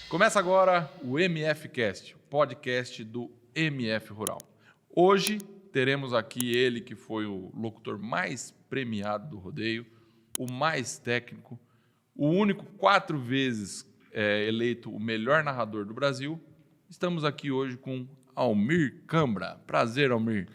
Começa agora o MFcast, o podcast do MF Rural. Hoje teremos aqui ele que foi o locutor mais premiado do rodeio, o mais técnico, o único 4 vezes eleito o melhor narrador do Brasil. Estamos aqui hoje com Almir Cambra. Prazer, Almir.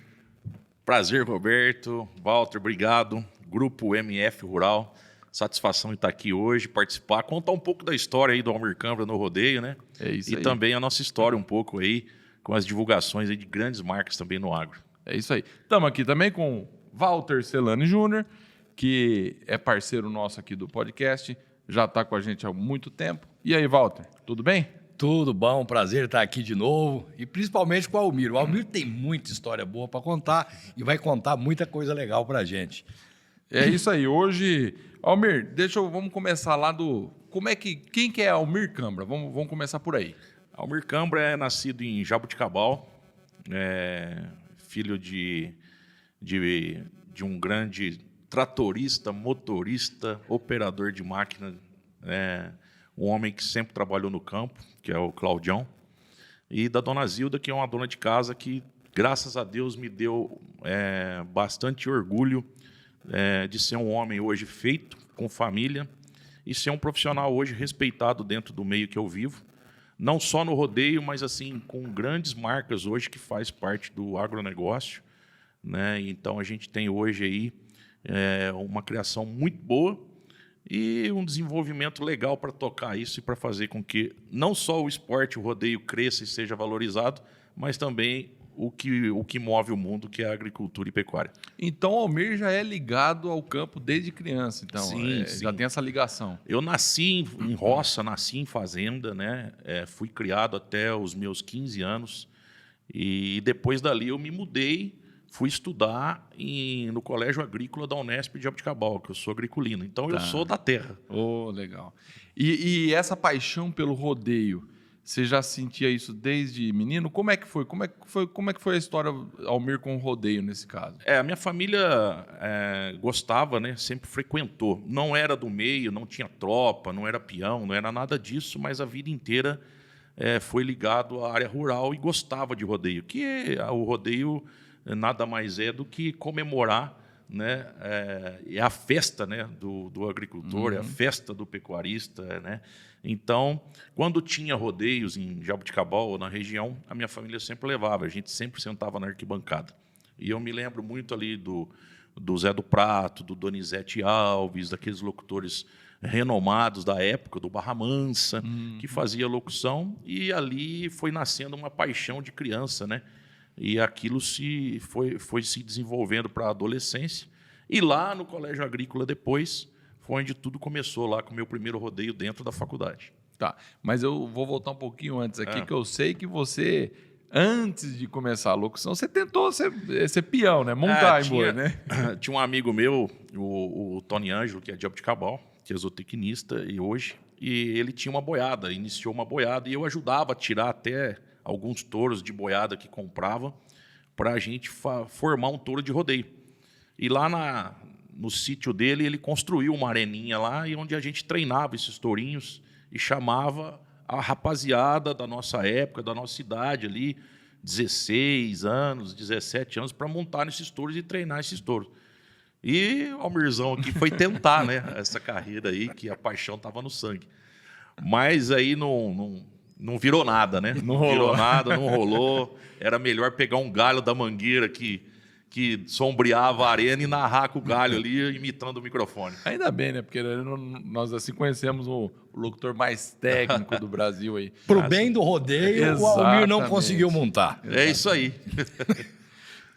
Prazer, Roberto. Walter, obrigado. Grupo MF Rural. Satisfação em estar aqui hoje, participar, contar um pouco da história aí do Almir Cambra no rodeio, né? É isso aí. E também a nossa história um pouco aí, com as divulgações aí de grandes marcas também no agro. É isso aí. Estamos aqui também com Walter Celani Júnior, que é parceiro nosso aqui do podcast, já está com a gente há muito tempo. E aí, Walter, tudo bem? Tudo bom, prazer estar aqui de novo e principalmente com o Almir. O Almir tem muita história boa para contar e vai contar muita coisa legal para a gente. É isso aí. Hoje, Almir, vamos começar lá do... Quem que é Almir Cambra? Vamos começar por aí. Almir Cambra é nascido em Jaboticabal, filho de um grande tratorista, motorista, operador de máquina, um homem que sempre trabalhou no campo, que é o Claudião, e da dona Zilda, que é uma dona de casa que, graças a Deus, me deu bastante orgulho de ser um homem hoje feito, com família, e ser um profissional hoje respeitado dentro do meio que eu vivo, não só no rodeio, mas assim com grandes marcas hoje que faz parte do agronegócio, né? Então a gente tem hoje aí uma criação muito boa e um desenvolvimento legal para tocar isso e para fazer com que não só o esporte, o rodeio cresça e seja valorizado, mas também o que move o mundo, que é a agricultura e pecuária. Então, o Almir já é ligado ao campo desde criança, então Sim. já tem essa ligação. Eu nasci em roça, nasci em fazenda, né? Fui criado até os meus 15 anos e depois dali eu me mudei, fui estudar no Colégio Agrícola da Unesp de Jaboticabal, que eu sou agriculino, então eu sou da terra. Oh, legal. E essa paixão pelo rodeio, você já sentia isso desde menino? Como é que foi? Como é que foi a história Almir com o rodeio nesse caso? A minha família gostava, né? Sempre frequentou. Não era do meio, não tinha tropa, não era peão, não era nada disso, mas a vida inteira foi ligado à área rural e gostava de rodeio. Que o rodeio nada mais é do que comemorar, né? É a festa, né, do agricultor, é a festa do pecuarista, né? Então, quando tinha rodeios em Jaboticabal ou na região, a minha família sempre levava, a gente sempre sentava na arquibancada. E eu me lembro muito ali do Zé do Prato, do Donizete Alves, daqueles locutores renomados da época, do Barra Mansa, que fazia locução, e ali foi nascendo uma paixão de criança, né? E aquilo foi se desenvolvendo para a adolescência. E lá no Colégio Agrícola depois foi onde tudo começou, lá com o meu primeiro rodeio dentro da faculdade. Tá, mas eu vou voltar um pouquinho antes aqui, que eu sei que você, antes de começar a locução, você tentou ser peão, né? Montar em boi, né? Tinha um amigo meu, o Tony Ângelo, que é de Jaboticabal, que é zootecnista e ele tinha uma boiada, iniciou uma boiada, e eu ajudava a tirar até alguns touros de boiada que comprava para a gente formar um touro de rodeio. E lá no sítio dele, ele construiu uma areninha lá, e onde a gente treinava esses tourinhos e chamava a rapaziada da nossa época, da nossa idade ali, 16 anos, 17 anos, para montar nesses touros e treinar esses touros. E o Almirzão aqui foi tentar, né, essa carreira aí, que a paixão estava no sangue. Mas aí não virou nada, né? Não virou nada, não rolou. Era melhor pegar um galho da mangueira que sombreava a arena e narrar com o galho ali, imitando o microfone. Ainda bem, né? Porque nós assim conhecemos o locutor mais técnico do Brasil aí. Pro bem do rodeio, o Almir não conseguiu montar. É isso aí.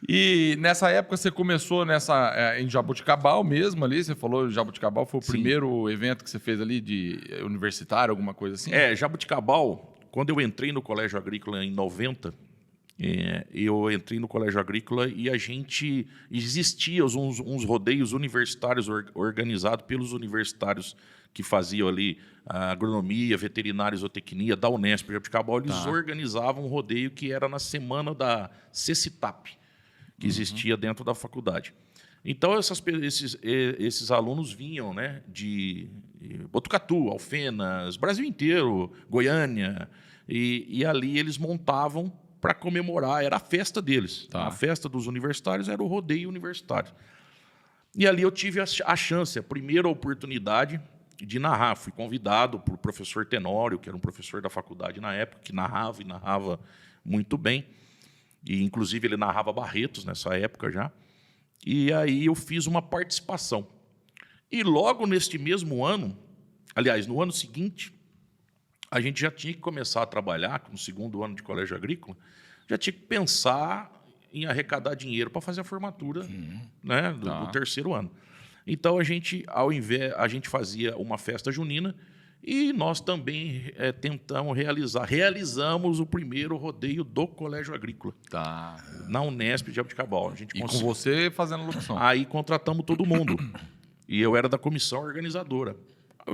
E nessa época você começou em Jaboticabal mesmo ali, você falou Jaboticabal foi o primeiro evento que você fez ali de universitário, alguma coisa assim? Jaboticabal, quando eu entrei no Colégio Agrícola em 90, eu entrei no Colégio Agrícola e existia uns rodeios universitários organizados pelos universitários que faziam ali a agronomia, veterinária e zootecnia da Unesp de Jaboticabal. Eles organizavam um rodeio que era na semana da CECITAP, que existia dentro da faculdade. Então, esses alunos vinham, né, de Botucatu, Alfenas, Brasil inteiro, Goiânia, e ali eles montavam para comemorar, era a festa deles. Tá. A festa dos universitários era o rodeio universitário. E ali eu tive a chance, a primeira oportunidade de narrar. Fui convidado por professor Tenório, que era um professor da faculdade na época, que narrava e narrava muito bem. E, inclusive, ele narrava Barretos nessa época já. E aí eu fiz uma participação. E logo neste mesmo ano, aliás, no ano seguinte, a gente já tinha que começar a trabalhar, no segundo ano de colégio agrícola, já tinha que pensar em arrecadar dinheiro para fazer a formatura, né, do terceiro ano. Então, a gente fazia uma festa junina e nós também realizamos o primeiro rodeio do colégio agrícola, Tá. na Unesp de Jabuticabal. A gente E com você fazendo locução. Aí contratamos todo mundo. E eu era da comissão organizadora.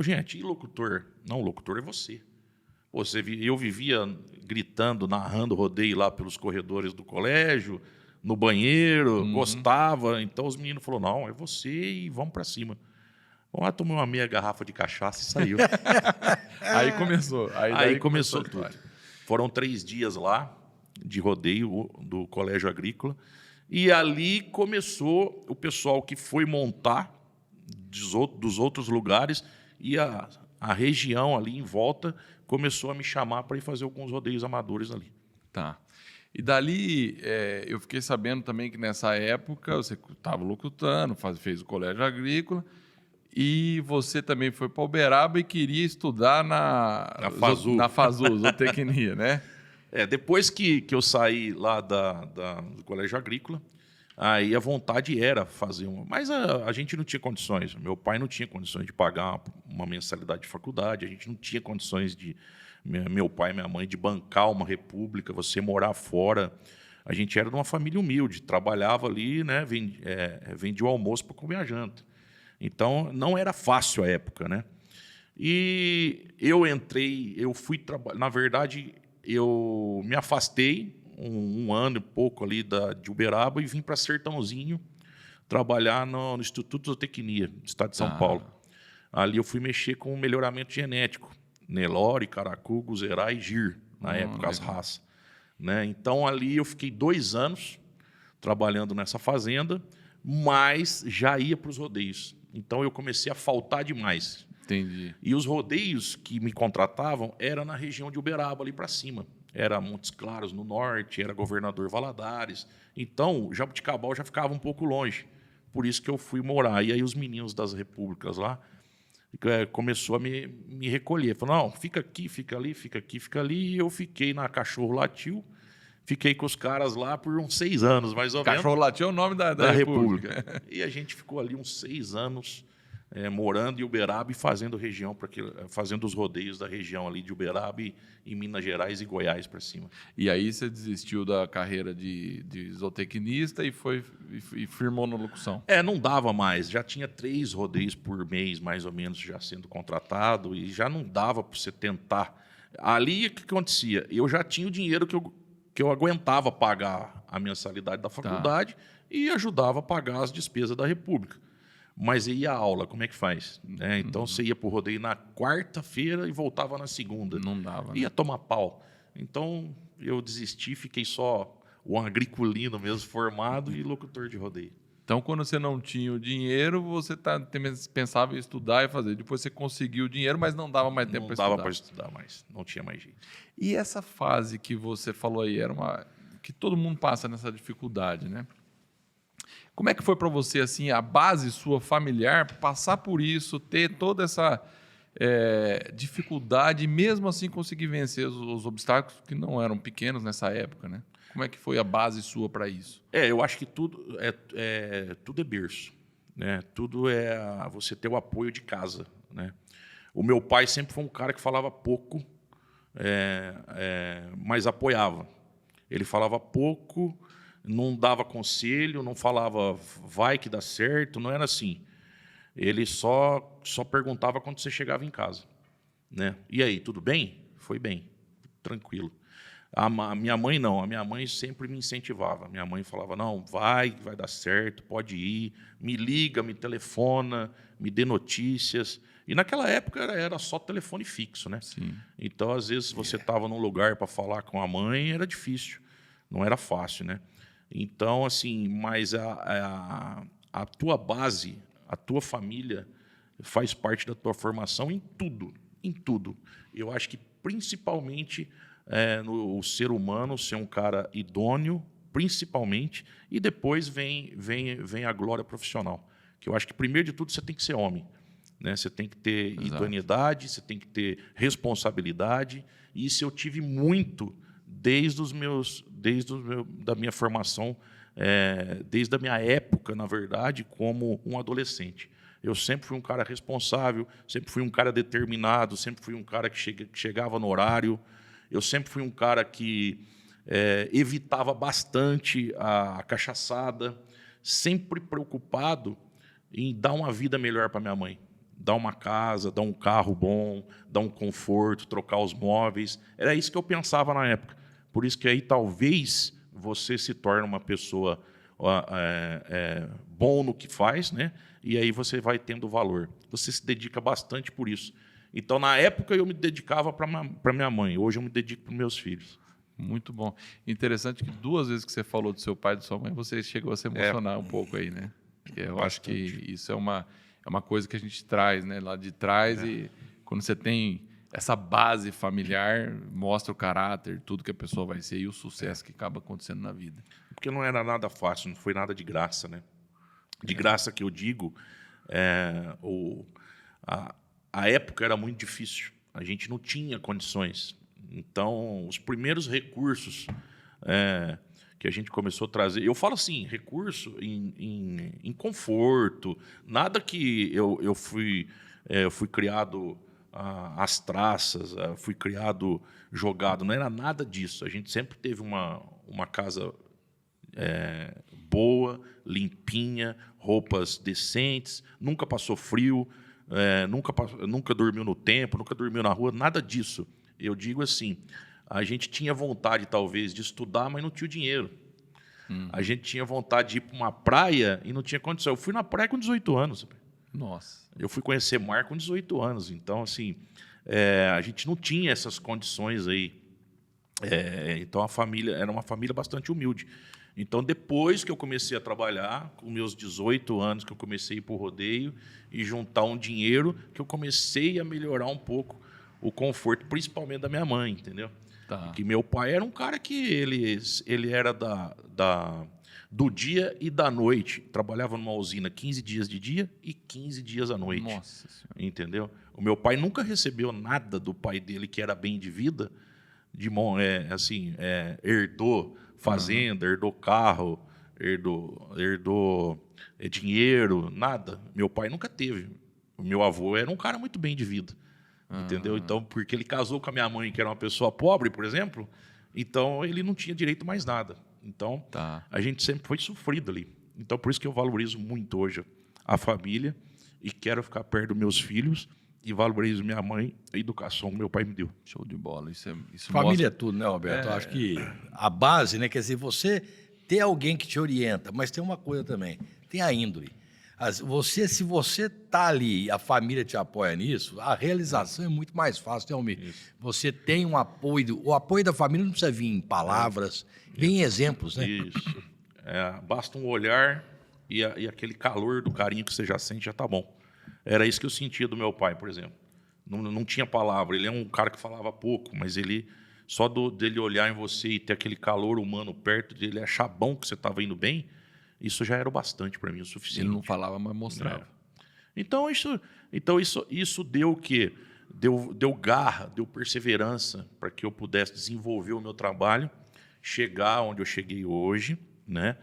Gente, e locutor? Não, locutor é você. Eu vivia gritando, narrando rodeio lá pelos corredores do colégio, no banheiro, gostava. Então os meninos falaram, não, é você e vamos para cima. Vamos lá, tomei uma meia garrafa de cachaça e saiu. Aí começou. Aí começou a história. tudo. Foram 3 dias lá de rodeio do colégio agrícola. E ali começou o pessoal que foi montar dos outros lugares e a região ali em volta começou a me chamar para ir fazer alguns rodeios amadores ali. Tá. E dali, eu fiquei sabendo também que nessa época você estava locutando, fez o colégio agrícola e você também foi para Uberaba e queria estudar na FASU, zootecnia, né? Depois que eu saí lá do colégio agrícola, aí a vontade era fazer uma... Mas a gente não tinha condições. Meu pai não tinha condições de pagar uma mensalidade de faculdade, a gente não tinha condições de... Meu pai e minha mãe de bancar uma república, você morar fora. A gente era de uma família humilde, trabalhava ali, né, vendia o almoço para comer a janta. Então, não era fácil a época, né? E eu fui trabalhar... Na verdade, eu me afastei um ano e pouco ali de Uberaba e vim para Sertãozinho trabalhar no Instituto de Zootecnia, do estado de São Paulo. Ali eu fui mexer com o melhoramento genético. Nelore, Caracu, Guzerá e Gir, na época, as raças. Né? Então, ali eu fiquei 2 anos trabalhando nessa fazenda, mas já ia para os rodeios. Então, eu comecei a faltar demais. Entendi. E os rodeios que me contratavam era na região de Uberaba, ali para cima. Era Montes Claros, no norte, era Governador Valadares. Então, Jabuticabal já ficava um pouco longe. Por isso que eu fui morar. E aí os meninos das repúblicas lá começou a me recolher. Falou, não, fica aqui, fica ali, fica aqui, fica ali. E eu fiquei na Cachorro Latil. Fiquei com os caras lá por uns 6 anos, mais ou menos. Cachorro Latil é o nome da república. E a gente ficou ali uns 6 anos morando em Uberaba e fazendo fazendo os rodeios da região ali de Uberaba e Minas Gerais e Goiás para cima. E aí você desistiu da carreira de zootecnista e firmou na locução. Não dava mais. Já tinha 3 rodeios por mês, mais ou menos, já sendo contratado e já não dava para você tentar. Ali, o que acontecia? Eu já tinha o dinheiro que eu aguentava pagar a mensalidade da faculdade e ajudava a pagar as despesas da República. Mas e a aula, como é que faz? Então, você ia para o rodeio na quarta-feira e voltava na segunda. Não dava. Ia tomar pau. Então, eu desisti, fiquei só um agriculino mesmo, formado e locutor de rodeio. Então, quando você não tinha o dinheiro, você pensava em estudar e fazer. Depois você conseguiu o dinheiro, mas não dava mais tempo para estudar. Não dava para estudar mais, não tinha mais jeito. E essa fase que você falou aí, era que todo mundo passa nessa dificuldade, né? Como é que foi para você, assim, a base sua familiar, passar por isso, ter toda essa dificuldade e mesmo assim conseguir vencer os obstáculos que não eram pequenos nessa época, né? Como é que foi a base sua para isso? Eu acho que tudo é berço, né? Tudo é você ter o apoio de casa, né? O meu pai sempre foi um cara que falava pouco, mas apoiava. Ele falava pouco, não dava conselho, não falava vai que dá certo, não era assim. Ele só perguntava quando você chegava em casa, né? E aí, tudo bem? Foi bem, tranquilo. A minha mãe não, a minha mãe sempre me incentivava. Minha mãe falava, não, vai dar certo, pode ir, me liga, me telefona, me dê notícias. E naquela época era só telefone fixo, né? Sim. Então, às vezes, você estava num lugar para falar com a mãe, era difícil, não era fácil, né? Então, assim, mas a tua base, a tua família faz parte da tua formação em tudo, em tudo. Eu acho que, principalmente, no ser humano ser um cara idôneo, principalmente, e depois vem a glória profissional. Que eu acho que, primeiro de tudo, você tem que ser homem. Né? Você tem que ter idoneidade, você tem que ter responsabilidade. E isso eu tive muito da minha formação, desde a minha época, na verdade, como um adolescente. Eu sempre fui um cara responsável, sempre fui um cara determinado, sempre fui um cara que chegava no horário. Eu sempre fui um cara que evitava bastante a cachaçada, sempre preocupado em dar uma vida melhor para minha mãe. Dar uma casa, dar um carro bom, dar um conforto, trocar os móveis. Era isso que eu pensava na época. Por isso que aí talvez você se torne uma pessoa bom no que faz, né? E aí você vai tendo valor. Você se dedica bastante por isso. Então, na época, eu me dedicava para minha mãe. Hoje, eu me dedico para os meus filhos. Muito bom. Interessante que 2 vezes que você falou do seu pai e da sua mãe, você chegou a se emocionar um pouco aí, né? Eu acho que isso é uma coisa que a gente traz, né, lá de trás, e quando você tem essa base familiar, mostra o caráter, tudo que a pessoa vai ser e o sucesso que acaba acontecendo na vida. Porque não era nada fácil, não foi nada de graça, né? De graça que eu digo, a época era muito difícil, a gente não tinha condições. Então, os primeiros recursos que a gente começou a trazer, eu falo assim, recurso em conforto, nada que eu fui criado às traças, fui criado jogado, não era nada disso. A gente sempre teve uma casa boa, limpinha, roupas decentes, nunca passou frio, nunca dormiu no tempo, nunca dormiu na rua, nada disso. Eu digo assim, a gente tinha vontade, talvez, de estudar, mas não tinha o dinheiro. A gente tinha vontade de ir para uma praia e não tinha condição. Eu fui na praia com 18 anos. Nossa. Eu fui conhecer mar com 18 anos. Então, assim, a gente não tinha essas condições aí. Então, a família era uma família bastante humilde. Então, depois que eu comecei a trabalhar, com meus 18 anos, que eu comecei a ir para o rodeio e juntar um dinheiro, que eu comecei a melhorar um pouco o conforto, principalmente da minha mãe, entendeu? Tá. Que meu pai era um cara que ele era do dia e da noite. Trabalhava numa usina 15 dias de dia e 15 dias à noite. Nossa Senhora. Entendeu? O meu pai nunca recebeu nada do pai dele, que era bem de vida, herdou fazenda, herdou carro, herdou dinheiro, nada. Meu pai nunca teve. O meu avô era um cara muito bem de vida. Entendeu? Então, porque ele casou com a minha mãe, que era uma pessoa pobre, por exemplo, então ele não tinha direito a mais nada. Então, a gente sempre foi sofrido ali. Então, por isso que eu valorizo muito hoje a família e quero ficar perto dos meus filhos e valorizo minha mãe, a educação que meu pai me deu. Show de bola. Isso família mostra... é tudo, né, Roberto? Eu acho que a base, né? Quer dizer, você tem alguém que te orienta, mas tem uma coisa também, tem a índole. Se você está ali, a família te apoia nisso, a realização é muito mais fácil, né, Almir? Isso. Você tem um apoio, o apoio da família não precisa vir em palavras, vem em exemplos, né? Isso. Basta um olhar e aquele calor do carinho que você já sente, já está bom. Era isso que eu sentia do meu pai, por exemplo. Não tinha palavra, ele é um cara que falava pouco, mas ele só dele olhar em você e ter aquele calor humano perto dele, achar bom que você estava indo bem, isso já era o bastante para mim, o suficiente. Ele não falava, mas mostrava. Então isso deu o quê? Deu garra, deu perseverança para que eu pudesse desenvolver o meu trabalho, chegar onde eu cheguei hoje, né?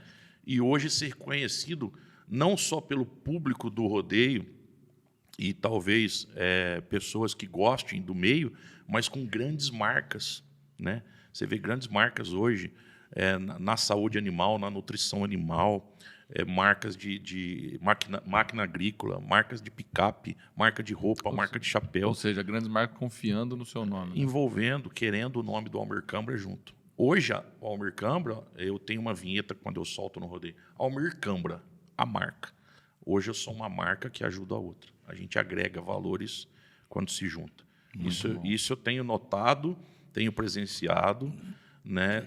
E hoje ser conhecido não só pelo público do rodeio e talvez pessoas que gostem do meio, mas com grandes marcas, né? Você vê grandes marcas hoje na saúde animal, na nutrição animal, marcas de máquina agrícola, marcas de picape, marca de roupa, marca de chapéu. Ou seja, grandes marcas confiando no seu nome. Envolvendo, querendo o nome do Almir Câmara junto. Hoje, o Almir Cambra, eu tenho uma vinheta quando eu solto no rodeio. Almir Cambra, a marca. Hoje eu sou uma marca que ajuda a outra. A gente agrega valores quando se junta. Isso eu tenho notado, tenho presenciado, né,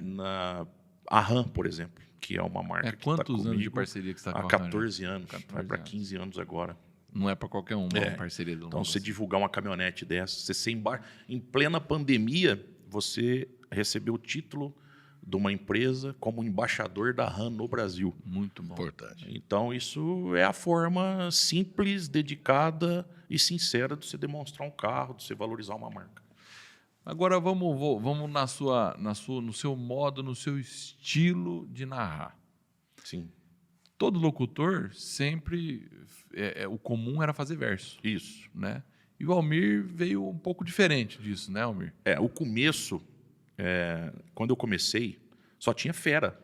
a RAM, por exemplo, que é uma marca que está Quantos comigo anos de parceria que você está com há a RAM? 14 anos. Vai para 15 anos agora. Não é para qualquer uma parceria do Então, você divulgar uma caminhonete dessa, você ser em plena pandemia, você recebeu o título de uma empresa como embaixador da RAM no Brasil. Muito bom. Importante. Então, isso é a forma simples, dedicada e sincera de você demonstrar um carro, de você valorizar uma marca. Agora vamos no seu modo, no seu estilo de narrar. Sim. Todo locutor sempre o comum era fazer verso, Isso. né? E o Almir veio um pouco diferente disso, né, Almir? O começo, quando eu comecei, só tinha fera,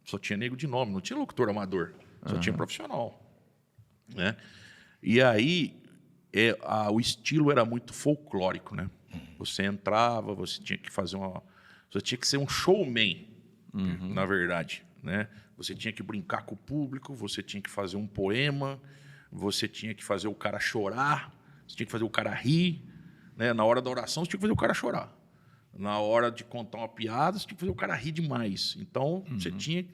só tinha nego de nome, não tinha locutor amador, só tinha profissional, né? E aí o estilo era muito folclórico, né? Você entrava, você tinha que ser um showman, na verdade, né? Você tinha que brincar com o público, você tinha que fazer um poema, você tinha que fazer o cara chorar, você tinha que fazer o cara rir, né? Na hora da oração, você tinha que fazer o cara chorar. Na hora de contar uma piada, você tinha que fazer o cara rir demais. Então, você tinha...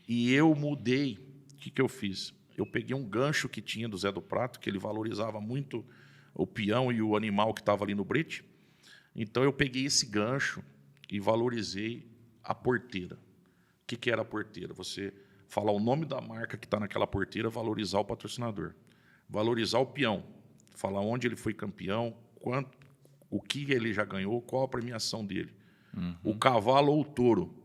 E eu mudei. O que eu fiz? Eu peguei um gancho que tinha do Zé do Prato, que ele valorizava muito o peão e o animal que estava ali no brete. Então, eu peguei esse gancho e valorizei a porteira. O que era a porteira? Você falar o nome da marca que está naquela porteira, valorizar o patrocinador. Valorizar o peão. Falar onde ele foi campeão, o que ele já ganhou, qual a premiação dele. O cavalo ou o touro.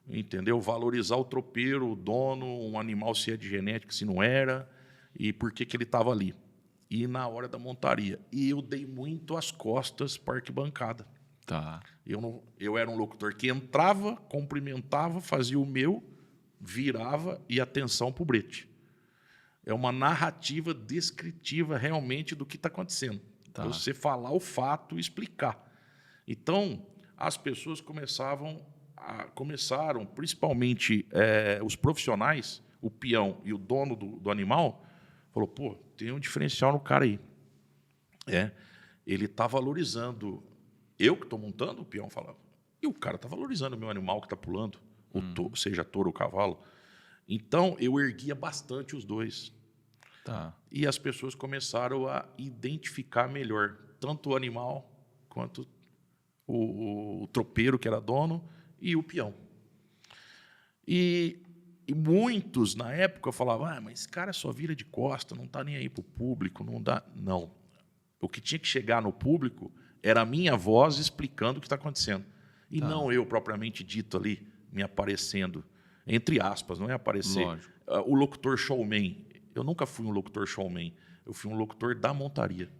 Entendeu? Valorizar o tropeiro, o dono, um animal, se é de genética, se não era, e por que ele estava ali. E na hora da montaria. E eu dei muito as costas para a arquibancada. Tá. Eu era um locutor que entrava, cumprimentava, fazia o meu, virava e atenção para o brete. É uma narrativa descritiva realmente do que está acontecendo. Tá. Você falar o fato e explicar. Então, as pessoas começaram, principalmente os profissionais, o peão e o dono do animal, falou, pô, tem um diferencial no cara aí. Ele está valorizando... Eu que estou montando, o peão falava. E o cara está valorizando o meu animal que está pulando, seja touro ou cavalo. Então, eu erguia bastante os dois. Tá. E as pessoas começaram a identificar melhor tanto o animal quanto o tropeiro, que era dono, e o peão. E muitos, na época, falavam, mas esse cara só vira de costa, não está nem aí para o público, não dá... Não. O que tinha que chegar no público era a minha voz explicando o que está acontecendo. E não eu, propriamente dito, ali, me aparecendo. Entre aspas, não é aparecer. Lógico. O locutor showman. Eu nunca fui um locutor showman. Eu fui um locutor da montaria.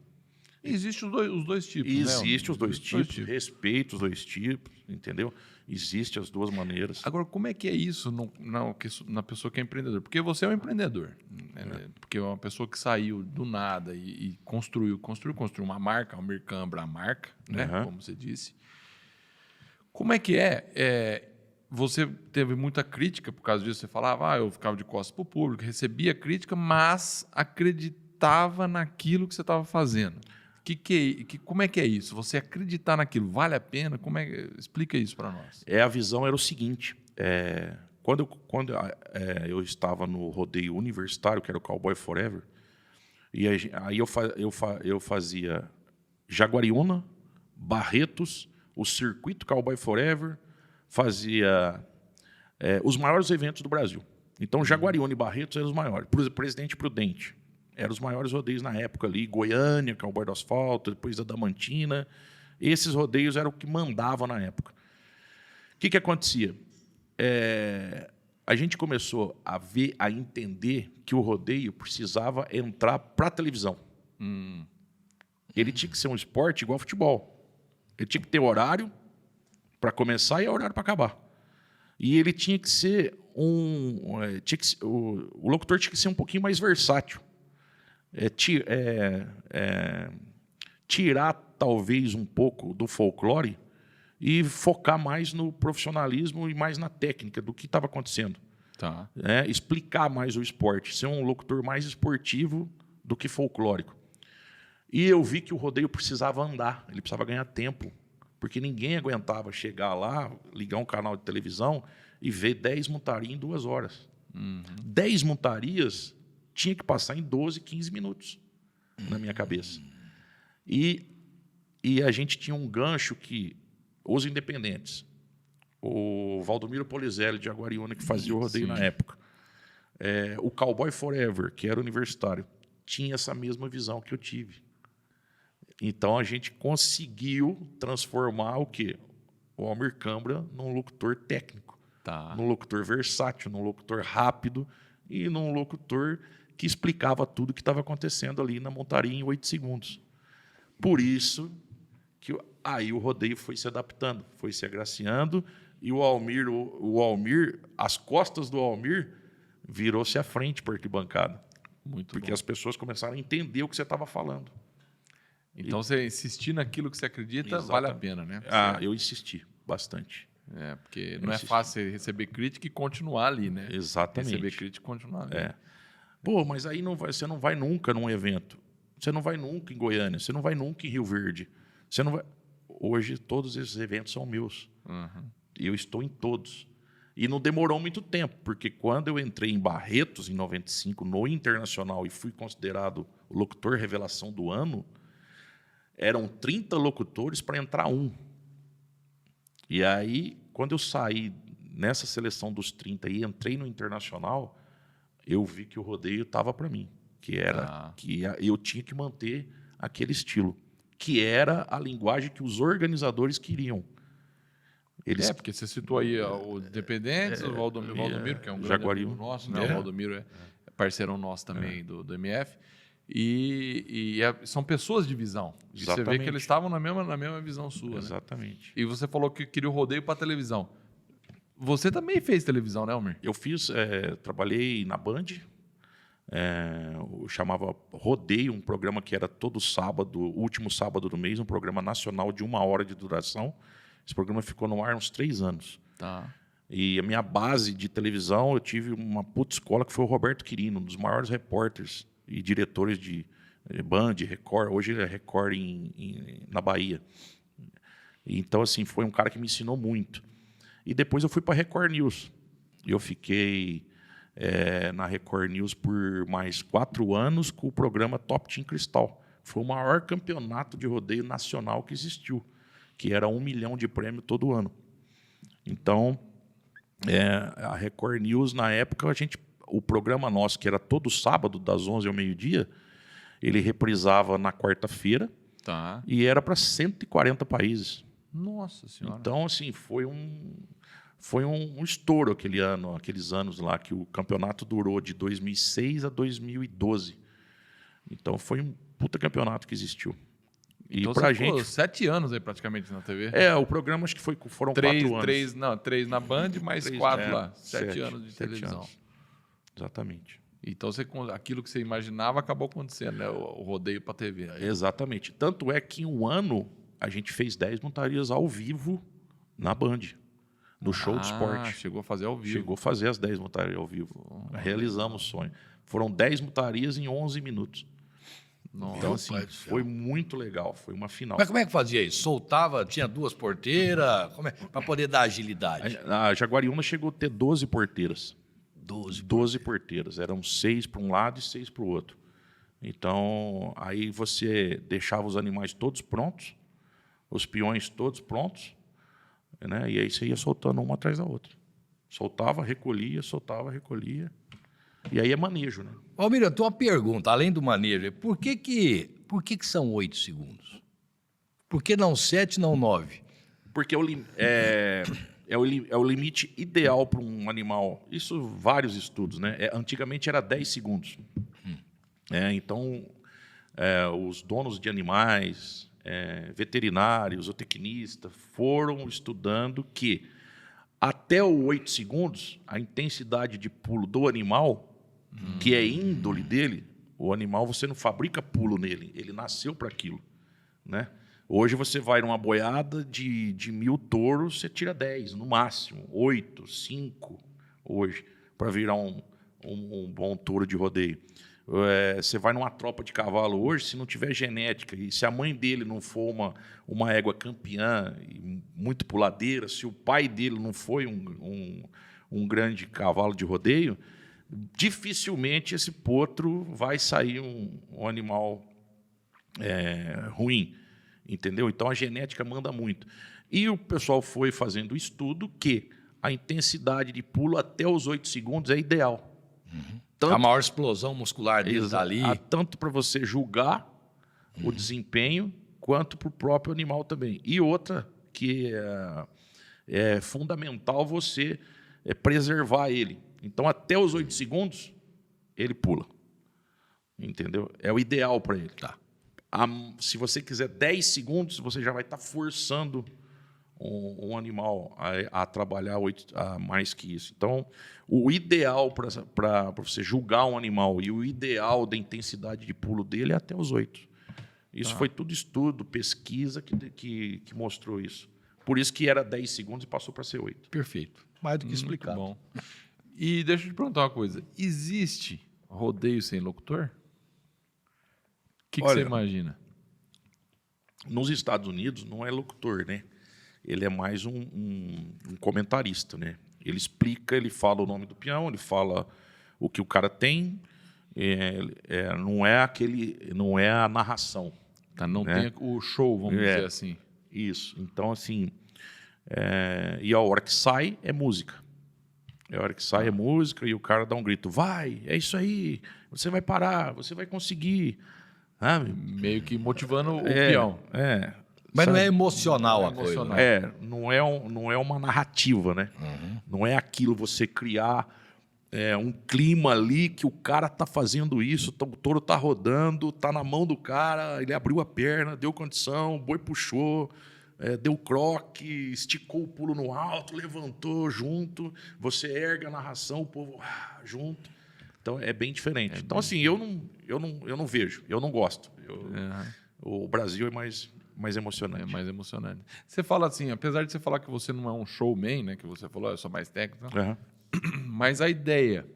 Existem os dois tipos, Existem os dois tipos. Respeito os dois tipos, entendeu? Existem as duas maneiras. Agora, como é que é isso na pessoa que é empreendedor? Porque você é um empreendedor. Né? Porque é uma pessoa que saiu do nada e construiu uma marca, o Almir Cambra, a marca, né? Como você disse. Como é que você teve muita crítica por causa disso? Você falava, eu ficava de costas para o público, recebia crítica, mas acreditava naquilo que você estava fazendo. Como é que é isso? Você acreditar naquilo, vale a pena? Explica isso para nós. A visão era o seguinte, quando eu estava no rodeio universitário, que era o Cowboy Forever, e aí eu fazia Jaguariúna, Barretos, o circuito Cowboy Forever, fazia os maiores eventos do Brasil. Então, Jaguariúna e Barretos eram os maiores. Presidente Prudente. Eram os maiores rodeios na época ali. Goiânia, Cowboy do Asfalto, depois a Damantina. Esses rodeios eram o que mandava na época. O que acontecia? A gente começou a entender que o rodeio precisava entrar para a televisão. Ele tinha que ser um esporte igual ao futebol. Ele tinha que ter horário para começar e horário para acabar. E ele tinha que ser o locutor tinha que ser um pouquinho mais versátil. Tirar talvez um pouco do folclore e focar mais no profissionalismo e mais na técnica do que estava acontecendo. Tá. Explicar mais o esporte, ser um locutor mais esportivo do que folclórico. E eu vi que o rodeio precisava andar, ele precisava ganhar tempo, porque ninguém aguentava chegar lá, ligar um canal de televisão e ver 10 montarias em 2 horas. 10 montarias tinha que passar em 12, 15 minutos, na minha cabeça. E a gente tinha um gancho que os independentes, o Valdomiro Polizelli de Jaguariúna, que fazia o rodeio na época, o Cowboy Forever, que era universitário, tinha essa mesma visão que eu tive. Então a gente conseguiu transformar o quê? O Almir Câmara num locutor técnico, num locutor versátil, num locutor rápido e num locutor que explicava tudo o que estava acontecendo ali na montaria em 8 segundos. Por isso que aí o rodeio foi se adaptando, foi se agraciando, e o Almir, as costas do Almir virou-se à frente para a arquibancada. Porque as pessoas começaram a entender o que você estava falando. Então, você insistir naquilo que você acredita, Exatamente. vale a pena, né? Eu insisti bastante. Porque não é fácil você receber crítica e continuar ali, né? Exatamente. Receber crítica e continuar ali. Pô, mas aí você não vai nunca num evento. Você não vai nunca em Goiânia. Você não vai nunca em Rio Verde. Você não vai... Hoje, todos esses eventos são meus. E eu estou em todos. E não demorou muito tempo, porque quando eu entrei em Barretos, em 95, no Internacional, e fui considerado o locutor revelação do ano, eram 30 locutores para entrar um. E aí, quando eu saí nessa seleção dos 30 e entrei no Internacional, eu vi que o rodeio estava para mim, que eu tinha que manter aquele estilo, que era a linguagem que os organizadores queriam. Porque você citou aí os Independentes, o Valdomiro, que é um grande amigo nosso, né? O Valdomiro é parceirão nosso também do MF. E são pessoas de visão. E você vê que eles estavam na mesma visão sua. Exatamente. Né? E você falou que queria o rodeio para televisão. Você também fez televisão, né, Almir? Eu fiz, trabalhei na Band, eu chamava Rodeio, um programa que era todo sábado, último sábado do mês, um programa nacional de 1 hora de duração. Esse programa ficou no ar uns 3 anos. Tá. E a minha base de televisão, eu tive uma puta escola que foi o Roberto Quirino, um dos maiores repórteres e diretores de Band, Record. Hoje ele é Record na Bahia. Então, assim, foi um cara que me ensinou muito. E depois eu fui para a Record News. Eu fiquei na Record News por mais 4 anos com o programa Top Team Cristal. Foi o maior campeonato de rodeio nacional que existiu, que era 1 milhão de prêmio todo ano. Então, a Record News, na época, o programa nosso, que era todo sábado, das 11 ao meio-dia, ele reprisava na quarta-feira e era para 140 países. Nossa Senhora. Então, assim, foi um estouro aqueles anos lá, que o campeonato durou de 2006 a 2012. Então, foi um puta campeonato que existiu. E então pra você ficou gente 7 anos aí praticamente na TV? o programa acho que foram 4 anos. 3 na Band, mais 4 lá. 7 anos de 7 televisão. anos. Exatamente. Então aquilo que você imaginava acabou acontecendo, né? O rodeio para TV. Aí. Exatamente. Tanto é que em um ano a gente fez 10 montarias ao vivo na Band, no show do esporte. Chegou a fazer ao vivo. Chegou a fazer as 10 montarias ao vivo. Realizamos o sonho. Foram 10 montarias em 11 minutos. Nossa. Então, assim, foi muito legal. Foi uma final. Mas como é que fazia isso? Soltava, tinha 2 porteiras, para poder dar agilidade? A Jaguariúna chegou a ter 12 porteiras. 12 porteiras. Eram 6 para um lado e 6 para o outro. Então, aí você deixava os animais todos prontos, os peões todos prontos, né? E aí você ia soltando uma atrás da outra. Soltava, recolhia, soltava, recolhia. E aí é manejo, né? Almir, eu tenho uma pergunta, além do manejo. Por que são 8 segundos? Por que não 7, não 9? Porque é o limite ideal para um animal. Isso, vários estudos, né? Antigamente era 10 segundos. Então, os donos de animais, veterinários, zootecnistas, foram estudando que até os 8 segundos, a intensidade de pulo do animal, que é índole dele, o animal, você não fabrica pulo nele, ele nasceu para aquilo, né? Hoje você vai numa boiada de 1.000 touros, você tira 10, no máximo, 8, 5, hoje, para virar um bom touro de rodeio. Você vai numa tropa de cavalo hoje, se não tiver genética, e se a mãe dele não for uma égua campeã, e muito puladeira, se o pai dele não foi um grande cavalo de rodeio, dificilmente esse potro vai sair um animal ruim, entendeu? Então a genética manda muito. E o pessoal foi fazendo estudo que a intensidade de pulo até os 8 segundos é ideal. A maior explosão muscular dele está ali. Tanto para você julgar o desempenho, quanto para o próprio animal também. E outra que é fundamental você preservar ele. Então, até os 8 segundos, ele pula. Entendeu? É o ideal para ele. Tá. Se você quiser 10 segundos, você já vai estar forçando um animal a trabalhar mais que isso. Então, o ideal para você julgar um animal e o ideal da intensidade de pulo dele é até os 8. Isso foi tudo estudo, pesquisa que mostrou isso. Por isso que era 10 segundos e passou para ser 8. Perfeito. Mais do que explicado. Muito bom. E deixa eu te perguntar uma coisa. Existe rodeio sem locutor? O que você imagina? Nos Estados Unidos não é locutor, né? Ele é mais um comentarista, né? Ele explica, ele fala o nome do peão, ele fala o que o cara tem, não é a narração. Tá, não tem o show, vamos dizer assim. Isso. Então, assim, e a hora que sai é música. A hora que sai é música e o cara dá um grito, vai, é isso aí, você vai parar, você vai conseguir. Meio que motivando o peão. Mas não é emocional a coisa. Não é uma narrativa, né? Não é aquilo você criar um clima ali que o cara tá fazendo isso, o touro tá rodando, tá na mão do cara, ele abriu a perna, deu condição, o boi puxou, deu croque, esticou o pulo no alto, levantou junto, você ergue a narração, o povo junto. Então é bem diferente. Então, assim, eu não vejo, eu não gosto. O Brasil é mais emocionante. É mais emocionante. Você fala assim, apesar de você falar que você não é um showman, né? Que você falou, eu sou mais técnico. Mas a ideia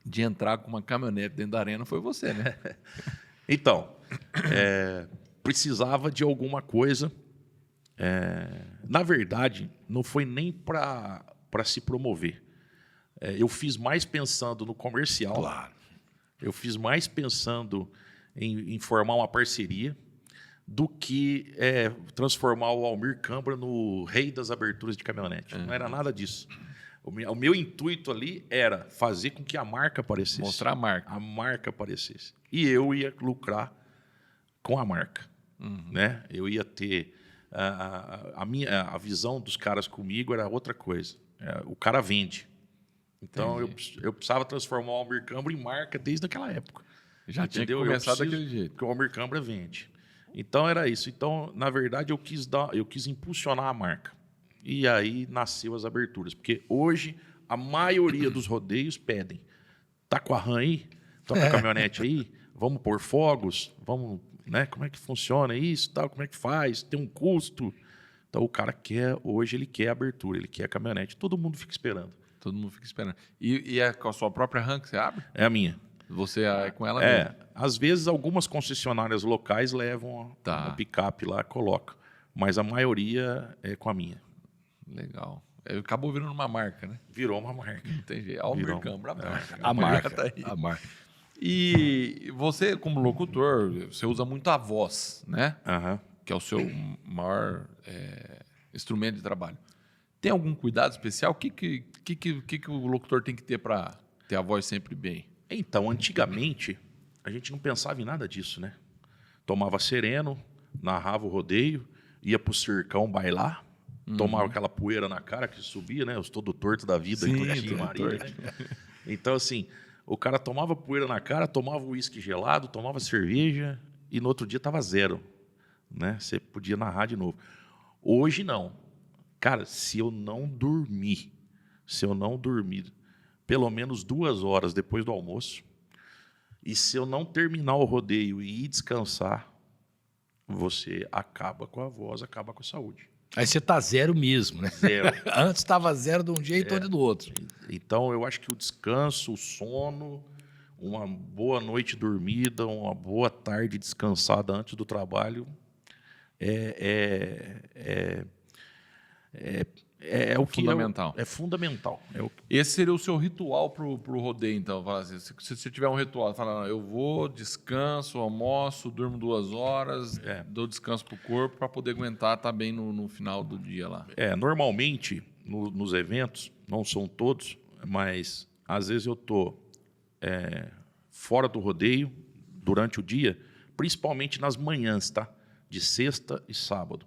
de entrar com uma caminhonete dentro da arena foi você, né? Então, precisava de alguma coisa. Na verdade, não foi nem para se promover. Eu fiz mais pensando no comercial. Claro. Eu fiz mais pensando em formar uma parceria do que transformar o Almir Cambra no rei das aberturas de caminhonete. Não era nada disso. O meu intuito ali era fazer com que a marca aparecesse. Mostrar a marca. A marca aparecesse. E eu ia lucrar com a marca. Né? Eu ia ter... A visão dos caras comigo era outra coisa. O cara vende. Então, eu precisava transformar o Almir Cambra em marca desde aquela época. Já tinha que começar daquele jeito. Porque o Almir Cambra vende. Então, era isso. Então, na verdade, eu quis impulsionar a marca. E aí nasceu as aberturas. Porque hoje, a maioria dos rodeios pedem. Tá com a RAM aí? Tá com a caminhonete aí? Vamos pôr fogos? Vamos, né? Como é que funciona isso? Tal? Como é que faz? Tem um custo? Então, o cara hoje ele quer a abertura, ele quer a caminhonete. Todo mundo fica esperando. Todo mundo fica esperando. E é com a sua própria RAM que você abre? É a minha. Você é com ela mesmo? Às vezes, algumas concessionárias locais levam uma picape lá, colocam. Mas a maioria é com a minha. Legal. Acabou virando uma marca, né? Virou uma marca. Entendi. Almir Cambra, a marca. Tá aí. A marca. E você, como locutor, você usa muito a voz, né? Que é o seu maior instrumento de trabalho. Tem algum cuidado especial? O que o locutor tem que ter para ter a voz sempre bem? Então, antigamente, a gente não pensava em nada disso, né? Tomava sereno, narrava o rodeio, ia pro circão bailar, tomava aquela poeira na cara que subia, né? Os todo torto da vida. Sim, Maria, né? Então, assim, o cara tomava poeira na cara, tomava uísque gelado, tomava cerveja e no outro dia tava zero, né? Você podia narrar de novo. Hoje, não. Cara, se eu não dormir pelo menos 2 horas depois do almoço, e se eu não terminar o rodeio e ir descansar, você acaba com a voz, acaba com a saúde. Aí você tá zero mesmo, né? Zero. Antes estava zero de um jeito, outro do outro. Então, eu acho que o descanso, o sono, uma boa noite dormida, uma boa tarde descansada antes do trabalho é o que fundamental. É fundamental. Esse seria o seu ritual pro rodeio, então. Fala assim, se você tiver um ritual, fala, eu vou, descanso, almoço, durmo 2 horas, dou descanso pro corpo para poder aguentar tá bem no final do dia lá. Normalmente, nos eventos, não são todos, mas às vezes eu estou fora do rodeio durante o dia, principalmente nas manhãs, tá? De sexta e sábado.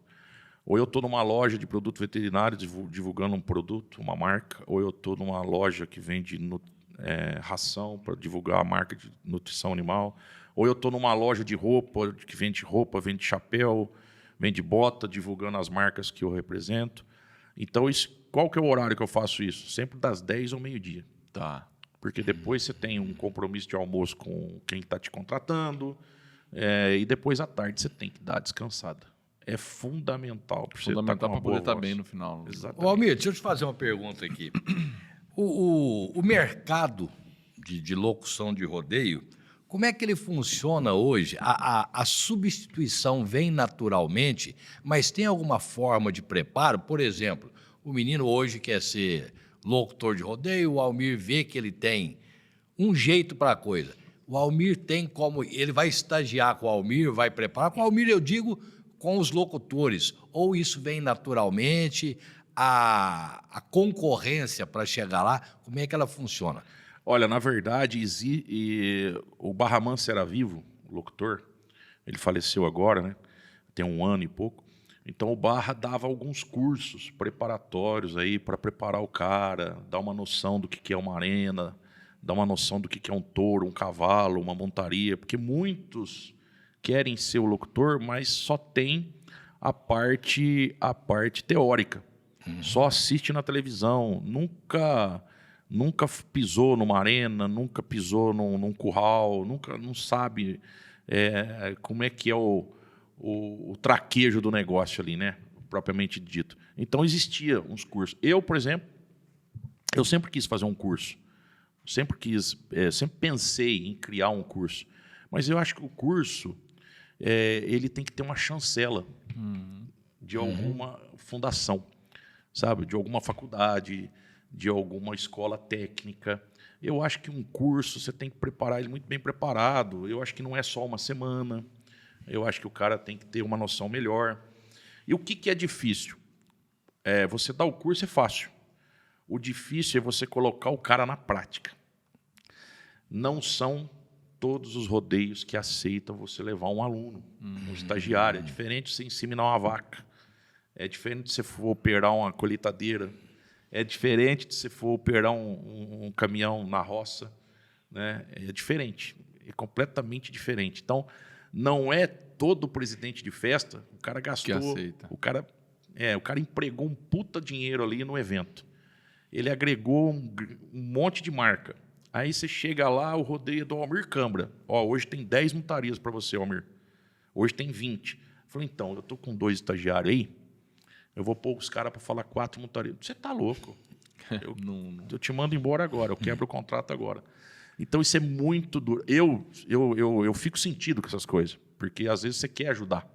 Ou eu estou numa loja de produto veterinário divulgando um produto, uma marca, ou eu estou numa loja que vende ração para divulgar a marca de nutrição animal, ou eu estou numa loja de roupa que vende roupa, vende chapéu, vende bota, divulgando as marcas que eu represento. Então, qual que é o horário que eu faço isso? Sempre das 10 ao meio-dia. Tá. Porque depois você tem um compromisso de almoço com quem está te contratando, e depois à tarde você tem que dar descansada. É fundamental para você estar Fundamental para poder estar bem no final. Exatamente. Ô, Almir, deixa eu te fazer uma pergunta aqui. O mercado de locução de rodeio, como é que ele funciona hoje? A substituição vem naturalmente, mas tem alguma forma de preparo? Por exemplo, o menino hoje quer ser locutor de rodeio, o Almir vê que ele tem um jeito para a coisa. O Almir tem como... Ele vai estagiar com o Almir, vai preparar. Com o Almir, eu digo, com os locutores. Ou isso vem naturalmente, a concorrência para chegar lá, como é que ela funciona? Olha, na verdade, o Barra Mansa era vivo, o locutor. Ele faleceu agora, né? Tem 1 ano e pouco. Então, o Barra dava alguns cursos preparatórios aí para preparar o cara, dar uma noção do que é uma arena, dar uma noção do que é um touro, um cavalo, uma montaria, porque muitos querem ser o locutor, mas só tem a parte teórica. Só assiste na televisão, nunca pisou numa arena, nunca pisou num curral, não sabe como é que é o traquejo do negócio ali, né? Propriamente dito. Então, existia uns cursos. Eu, por exemplo, eu sempre quis fazer um curso. Sempre pensei em criar um curso. Mas eu acho que o curso ele tem que ter uma chancela de alguma fundação, sabe? De alguma faculdade, de alguma escola técnica. Eu acho que um curso você tem que preparar ele muito bem preparado. Eu acho que não é só uma semana. Eu acho que o cara tem que ter uma noção melhor. E o que é difícil? Você dar o curso é fácil. O difícil é você colocar o cara na prática. Não são todos os rodeios que aceitam você levar um aluno, um estagiário. É diferente de você inseminar uma vaca. É diferente de você for operar uma colheitadeira. É diferente de você for operar um caminhão na roça. Né? É diferente. É completamente diferente. Então, não é todo presidente de festa, o cara gastou, que aceita. o cara empregou um puta dinheiro ali no evento. Ele agregou um monte de marca. Aí você chega lá, o rodeio do Almir Câmara. Hoje tem 10 montarias para você, Almir. Hoje tem 20. Eu falei, então, eu estou com 2 estagiários aí, eu vou pôr os caras para falar 4 montarias. Você está louco. Eu te mando embora agora, eu quebro o contrato agora. Então, isso é muito duro. Eu fico sentido com essas coisas, porque às vezes você quer ajudar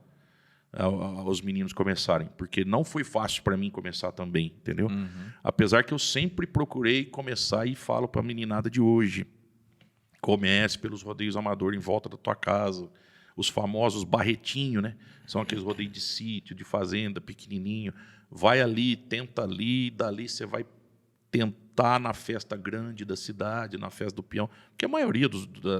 os meninos começarem, porque não foi fácil para mim começar também, entendeu? Apesar que eu sempre procurei começar e falo para a meninada de hoje, comece pelos rodeios amadores em volta da tua casa, os famosos barretinho, né? São aqueles rodeios de sítio, de fazenda, pequenininho. Vai ali, tenta ali, dali você vai tentar na festa grande da cidade, na festa do peão, porque a maioria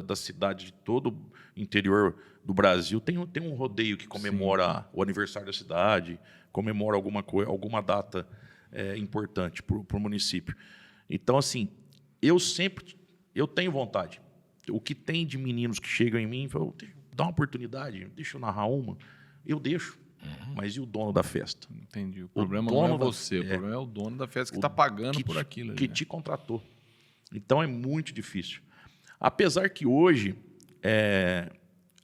das cidades de todo o interior do Brasil tem um rodeio que comemora o aniversário da cidade, comemora alguma data importante para o município. Então, assim, eu tenho vontade. O que tem de meninos que chegam em mim e falam, dá uma oportunidade, deixa eu narrar uma, eu deixo. Mas e o dono da festa? Entendi. O problema não é você, o problema é o dono da festa que está pagando por aquilo. Que te contratou. Então é muito difícil. Apesar que hoje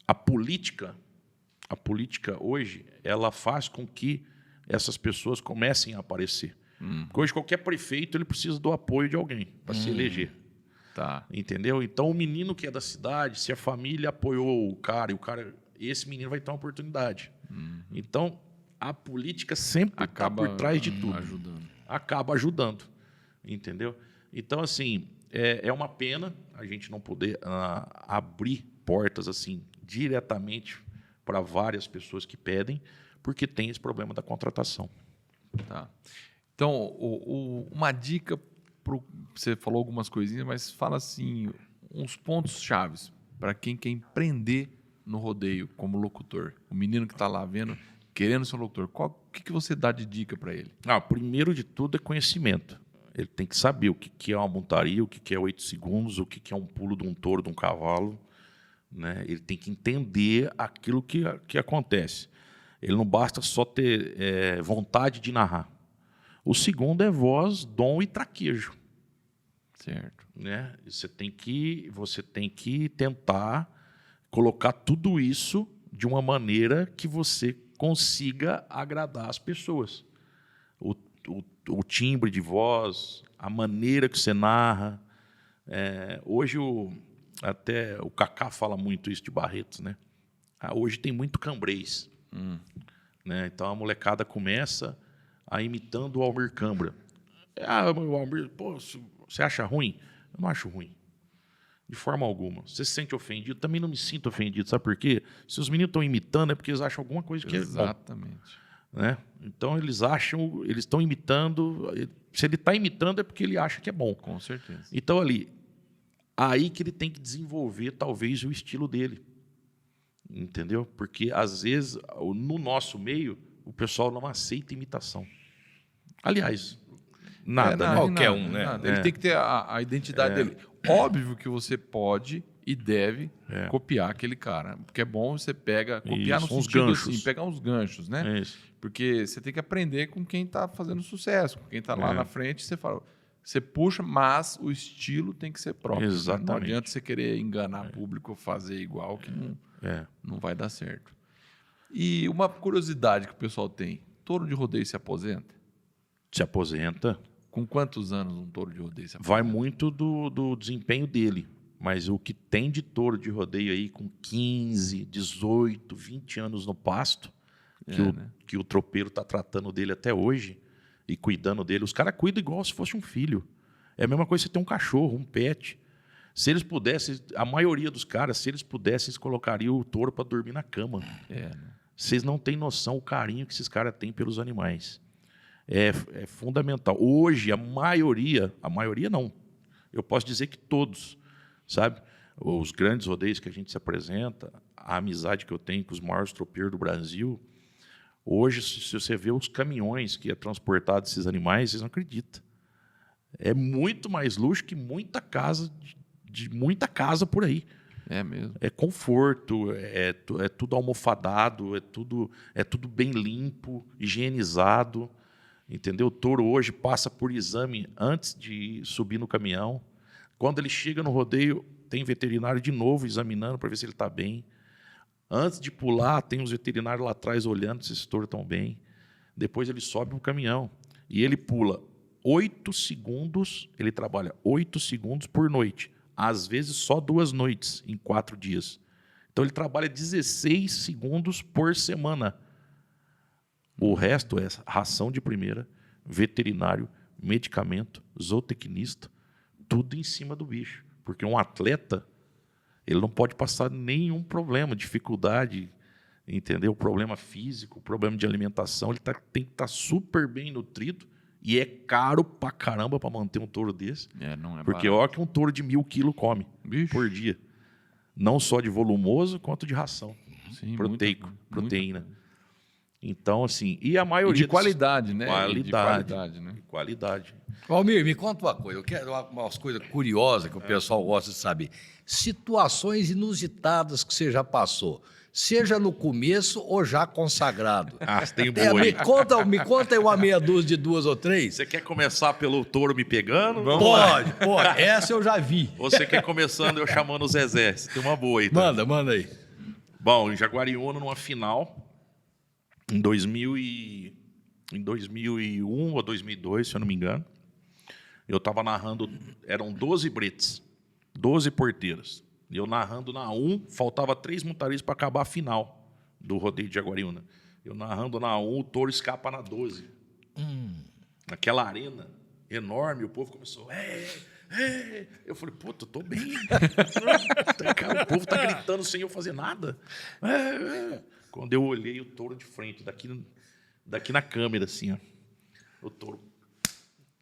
a política A política hoje, ela faz com que essas pessoas comecem a aparecer. Porque hoje qualquer prefeito ele precisa do apoio de alguém para se eleger. Tá. Entendeu? Então o menino que é da cidade, se a família apoiou o cara, esse menino vai ter uma oportunidade. Então a política sempre está por trás de tudo. Acaba ajudando. Entendeu? Então, assim, é uma pena a gente não poder abrir portas assim diretamente para várias pessoas que pedem, porque tem esse problema da contratação. Tá. Então, uma dica, você falou algumas coisinhas, mas fala assim, uns pontos chaves para quem quer empreender no rodeio como locutor. O menino que está lá vendo, querendo ser um locutor, o que você dá de dica para ele? Primeiro de tudo é conhecimento. Ele tem que saber o que é uma montaria, o que é 8 segundos, o que é um pulo de um touro, de um cavalo. Né? Ele tem que entender aquilo que acontece. Ele não basta só ter vontade de narrar. O segundo é voz, dom e traquejo. Certo. Né? Você tem que tentar colocar tudo isso de uma maneira que você consiga agradar as pessoas. O timbre de voz, a maneira que você narra. Hoje até o Kaká fala muito isso de Barretos, né? Hoje tem muito cambrês. Né? Então a molecada começa imitando o Almir Câmara. O Almir, pô, você acha ruim? Eu não acho ruim. De forma alguma. Você se sente ofendido? Também não me sinto ofendido. Sabe por quê? Se os meninos estão imitando, é porque eles acham alguma coisa que é bom. Exatamente. Né? Então eles estão imitando. Se ele está imitando, é porque ele acha que é bom. Com certeza. Então aí que ele tem que desenvolver talvez o estilo dele. Entendeu? Porque às vezes no nosso meio o pessoal não aceita imitação. Aliás, nada, né? Qualquer um, né? Nada. Ele tem que ter a identidade dele. Óbvio que você pode e deve copiar aquele cara. Porque é bom você copiar Isso, no uns sentido ganchos. assim, pegar uns ganchos, né? Isso. Porque você tem que aprender com quem está fazendo sucesso, com quem está lá na frente, você puxa, mas o estilo tem que ser próprio. Né? Exatamente. Não adianta você querer enganar o público ou fazer igual, que não vai dar certo. E uma curiosidade que o pessoal tem, touro de rodeio se aposenta? Se aposenta. Com quantos anos um touro de rodeio se aposenta? Vai muito do desempenho dele. Mas o que tem de touro de rodeio aí com 15, 18, 20 anos no pasto, que o tropeiro está tratando dele até hoje e cuidando dele. Os caras cuidam igual se fosse um filho. É a mesma coisa que você ter um cachorro, um pet. Se eles pudessem, a maioria dos caras, se eles pudessem, eles colocariam o touro para dormir na cama. Né? Vocês não têm noção o carinho que esses caras têm pelos animais. É fundamental. Hoje, a maioria não. Eu posso dizer que todos, sabe? Os grandes rodeios que a gente se apresenta, a amizade que eu tenho com os maiores tropeiros do Brasil. Hoje, se você vê os caminhões que é transportado esses animais, vocês não acreditam. É muito mais luxo que muita casa muita casa por aí. É mesmo. É conforto, é tudo almofadado, é tudo bem limpo, higienizado. Entendeu? O touro hoje passa por exame antes de subir no caminhão. Quando ele chega no rodeio, tem veterinário de novo examinando para ver se ele está bem. Antes de pular, tem os veterinários lá atrás olhando se esse touro está bem. Depois ele sobe no caminhão e ele pula 8 segundos, ele trabalha 8 segundos por noite. Às vezes só 2 noites em 4 dias. Então ele trabalha 16 segundos por semana. O resto é ração de primeira, veterinário, medicamento, zootecnista, tudo em cima do bicho. Porque um atleta, ele não pode passar nenhum problema, dificuldade, entendeu? Problema físico, problema de alimentação. Ele tem que estar super bem nutrido. E é caro pra caramba para manter um touro desse. Não é porque barato. olha que um touro de 1.000 quilos come por dia. Não só de volumoso, quanto de ração. Sim, proteico, proteína. muita. Então, assim, e a maioria... E de qualidade, né? Qualidade. Né? Qualidade. Almir, me conta uma coisa. Eu quero umas coisas curiosas que o pessoal gosta de saber. Situações inusitadas que você já passou. Seja no começo ou já consagrado. Você tem boa aí. Me conta aí uma meia dúzia de 2 ou 3. Você quer começar pelo touro me pegando? Pode. Essa eu já vi. Ou você quer começando eu chamando o Zezé? Você tem uma boa aí. Tá? Manda aí. Bom, em Jaguariúna, numa final, em 2001 ou 2002, se eu não me engano, eu estava narrando, eram 12 bretes, 12 porteiras. E eu narrando na 1, faltava 3 montaristas para acabar a final do rodeio de Jaguariúna. Eu narrando na 1, o touro escapa na 12. Naquela arena enorme, o povo começou... Eu falei, puta, eu tô bem. Cara, o povo tá gritando sem eu fazer nada. Quando eu olhei o touro de frente, daqui na câmera, assim, ó, o touro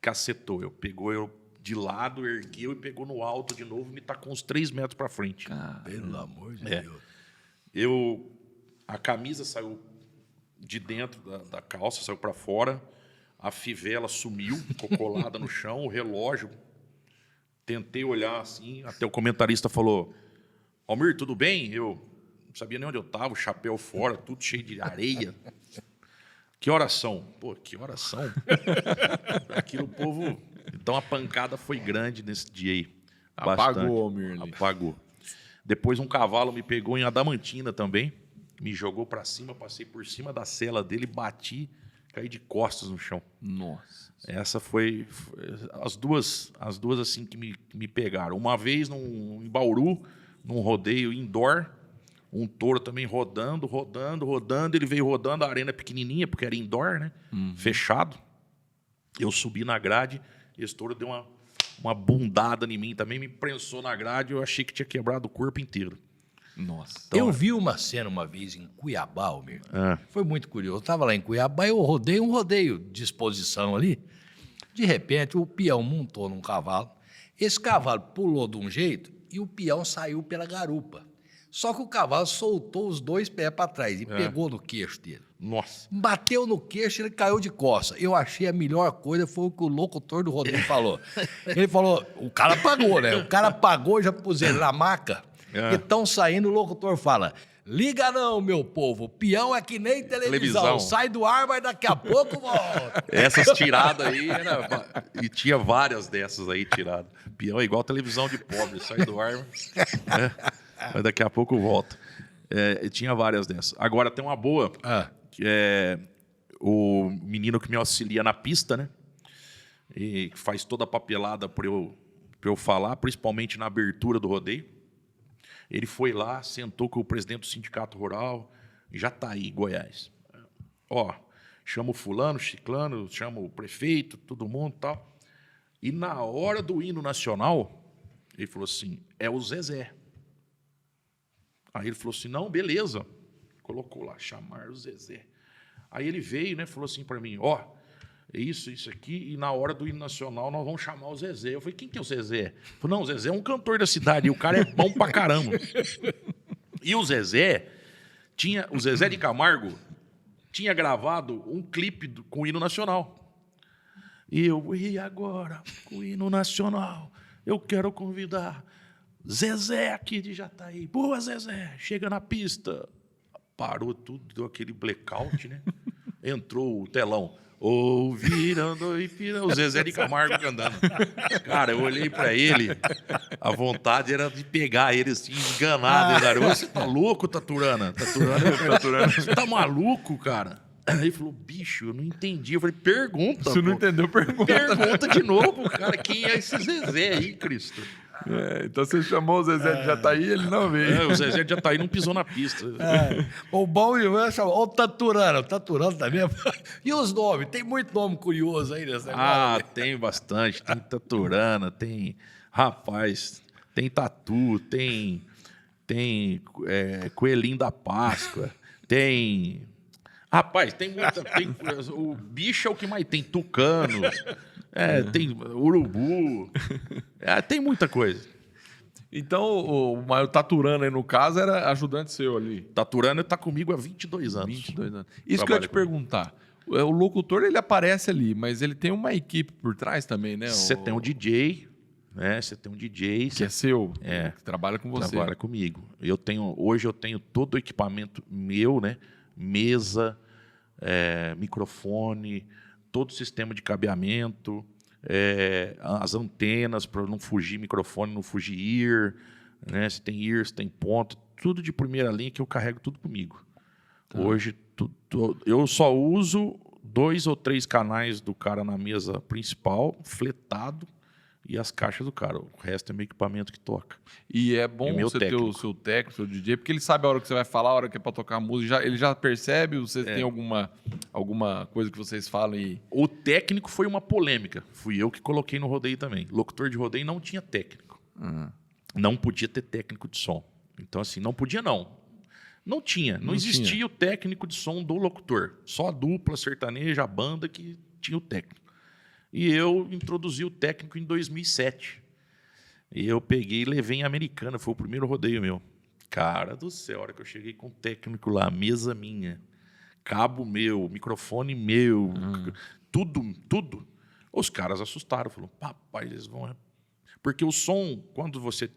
cacetou. Pegou eu de lado, ergueu e pegou no alto de novo e me tacou uns 3 metros para frente. Pelo amor de Deus. A camisa saiu de dentro da calça, saiu para fora. A fivela sumiu, ficou colada no chão. O relógio, tentei olhar assim, até o comentarista falou, Almir, tudo bem? Eu não sabia nem onde eu estava, o chapéu fora, tudo cheio de areia. Que horas são? Pô, que horas são? Aquilo, o povo... Então, a pancada foi grande nesse dia aí. Apagou, Almir. Apagou. Depois, um cavalo me pegou em Adamantina também, me jogou para cima, passei por cima da sela dele, bati, caí de costas no chão. Nossa. Essa foi as duas assim que me pegaram. Uma vez em Bauru, num rodeio indoor, um touro também rodando, ele veio rodando, a arena pequenininha, porque era indoor, né? Fechado. Eu subi na grade, esse touro deu uma bundada em mim, também me prensou na grade, eu achei que tinha quebrado o corpo inteiro. Nossa. Então, eu vi uma cena uma vez em Cuiabá, Almir. Foi muito curioso. Eu estava lá em Cuiabá e eu rodei um rodeio de exposição ali. De repente, o peão montou num cavalo. Esse cavalo pulou de um jeito e o peão saiu pela garupa. Só que o cavalo soltou os 2 pés para trás e pegou no queixo dele. Nossa. Bateu no queixo e ele caiu de costas. Eu achei a melhor coisa foi o que o locutor do rodeio falou. Ele falou, o cara pagou, né? O cara pagou, já pus ele na maca. E estão saindo, o locutor fala, liga não, meu povo, peão é que nem televisão. Sai do ar, mas daqui a pouco volta. Essas tiradas aí, e tinha várias dessas aí tiradas. Peão é igual televisão de pobre, sai do ar, mas daqui a pouco volta. Tinha várias dessas. Agora tem uma boa, que é o menino que me auxilia na pista, né? E faz toda a papelada para eu falar, principalmente na abertura do rodeio. Ele foi lá, sentou com o presidente do Sindicato Rural, Jataí, Goiás. Ó, chama o fulano, ciclano, chama o prefeito, todo mundo e tal. E na hora do hino nacional, ele falou assim, é o Zezé. Aí ele falou assim, não, beleza. Colocou lá, chamar o Zezé. Aí ele veio, né, falou assim para mim, ó, isso aqui, e na hora do hino nacional nós vamos chamar o Zezé. Eu falei, quem que é o Zezé? Ele falou, não, o Zezé é um cantor da cidade, e o cara é bom pra caramba. E o Zezé de Camargo tinha gravado um clipe com o hino nacional. E agora, com o hino nacional, eu quero convidar Zezé aqui de Jataí. Boa, Zezé, chega na pista. Parou tudo, deu aquele blackout, né? Entrou o telão. Ouviram o Zezé de Camargo cantando. Cara, eu olhei pra ele, a vontade era de pegar ele assim, enganado. Você tá louco, Taturana? Taturana, você tá maluco, cara? Aí ele falou, bicho, eu não entendi. Eu falei, pergunta. Se não entendeu, pergunta. Pergunta de novo, cara, quem é esse Zezé aí, Cristo? Então você chamou o Zezé de Jataí e ele não veio. O Zezé de Jataí não pisou na pista. O bom é chamar o Taturano também. E os nomes? Tem muito nome curioso aí nessa negócio. Tem bastante. Tem Taturana, tem... Rapaz, tem Tatu, tem Coelhinho da Páscoa, tem... Rapaz, tem muita... o bicho é o que mais tem. Tucano... tem urubu, tem muita coisa. Então, o Taturana aí, no caso, era ajudante seu ali. Taturana está comigo há 22 anos. 22 anos. Isso que eu ia te perguntar. O locutor, ele aparece ali, mas ele tem uma equipe por trás também, né? Você tem um DJ, né? Você tem um DJ... Que é seu, que trabalha com você. Trabalha comigo. Hoje eu tenho todo o equipamento meu, né? Mesa, microfone... todo o sistema de cabeamento, as antenas para não fugir microfone, não fugir ear, né? Se tem ear, se tem ponto, tudo de primeira linha que eu carrego tudo comigo. Hoje, eu só uso 2 ou 3 canais do cara na mesa principal, fletado, e as caixas do cara. O resto é meu equipamento que toca. E é bom você ter o seu técnico, seu DJ, porque ele sabe a hora que você vai falar, a hora que é para tocar a música. Ele já percebe? Vocês têm alguma coisa que vocês falam e... O técnico foi uma polêmica. Fui eu que coloquei no rodeio também. Locutor de rodeio não tinha técnico. Não podia ter técnico de som. Então, assim, não podia não. Não tinha. Não existia o técnico de som do locutor. Só a dupla sertaneja, a banda que tinha o técnico. E eu introduzi o técnico em 2007. E eu peguei e levei em Americana. Foi o primeiro rodeio meu. Cara do céu, a hora que eu cheguei com o técnico lá, mesa minha, cabo meu, microfone meu, tudo. Os caras assustaram. Falaram, papai, eles vão... Porque o som, quando você...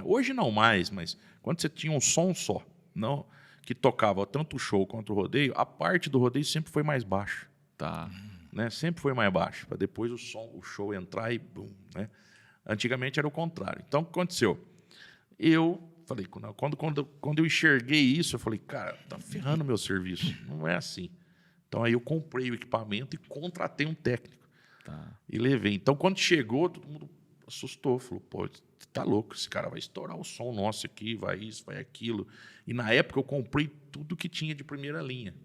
hoje não mais, mas quando você tinha um som só, não, que tocava tanto o show quanto o rodeio, a parte do rodeio sempre foi mais baixa. Tá. Né? Sempre foi mais baixo, para depois o show entrar e bum, né? Antigamente era o contrário. Então, o que aconteceu? Eu falei, quando eu enxerguei isso, eu falei, cara, tá ferrando meu serviço. Não é assim. Então, aí eu comprei o equipamento e contratei um técnico. Tá. E levei. Então, quando chegou, todo mundo assustou. Falou, pô, tá louco, esse cara vai estourar o som nosso aqui, vai isso, vai aquilo. E, na época, eu comprei tudo que tinha de primeira linha.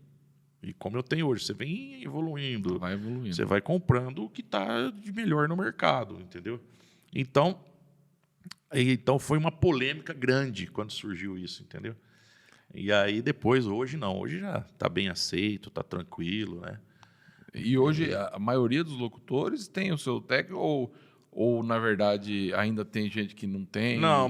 E como eu tenho hoje, você vem evoluindo. Vai evoluindo. Você vai comprando o que está de melhor no mercado, entendeu? Então foi uma polêmica grande quando surgiu isso, entendeu? E aí depois, hoje não. Hoje já está bem aceito, está tranquilo, né? E hoje a maioria dos locutores tem o seu técnico ou na verdade, ainda tem gente que não tem? Não, a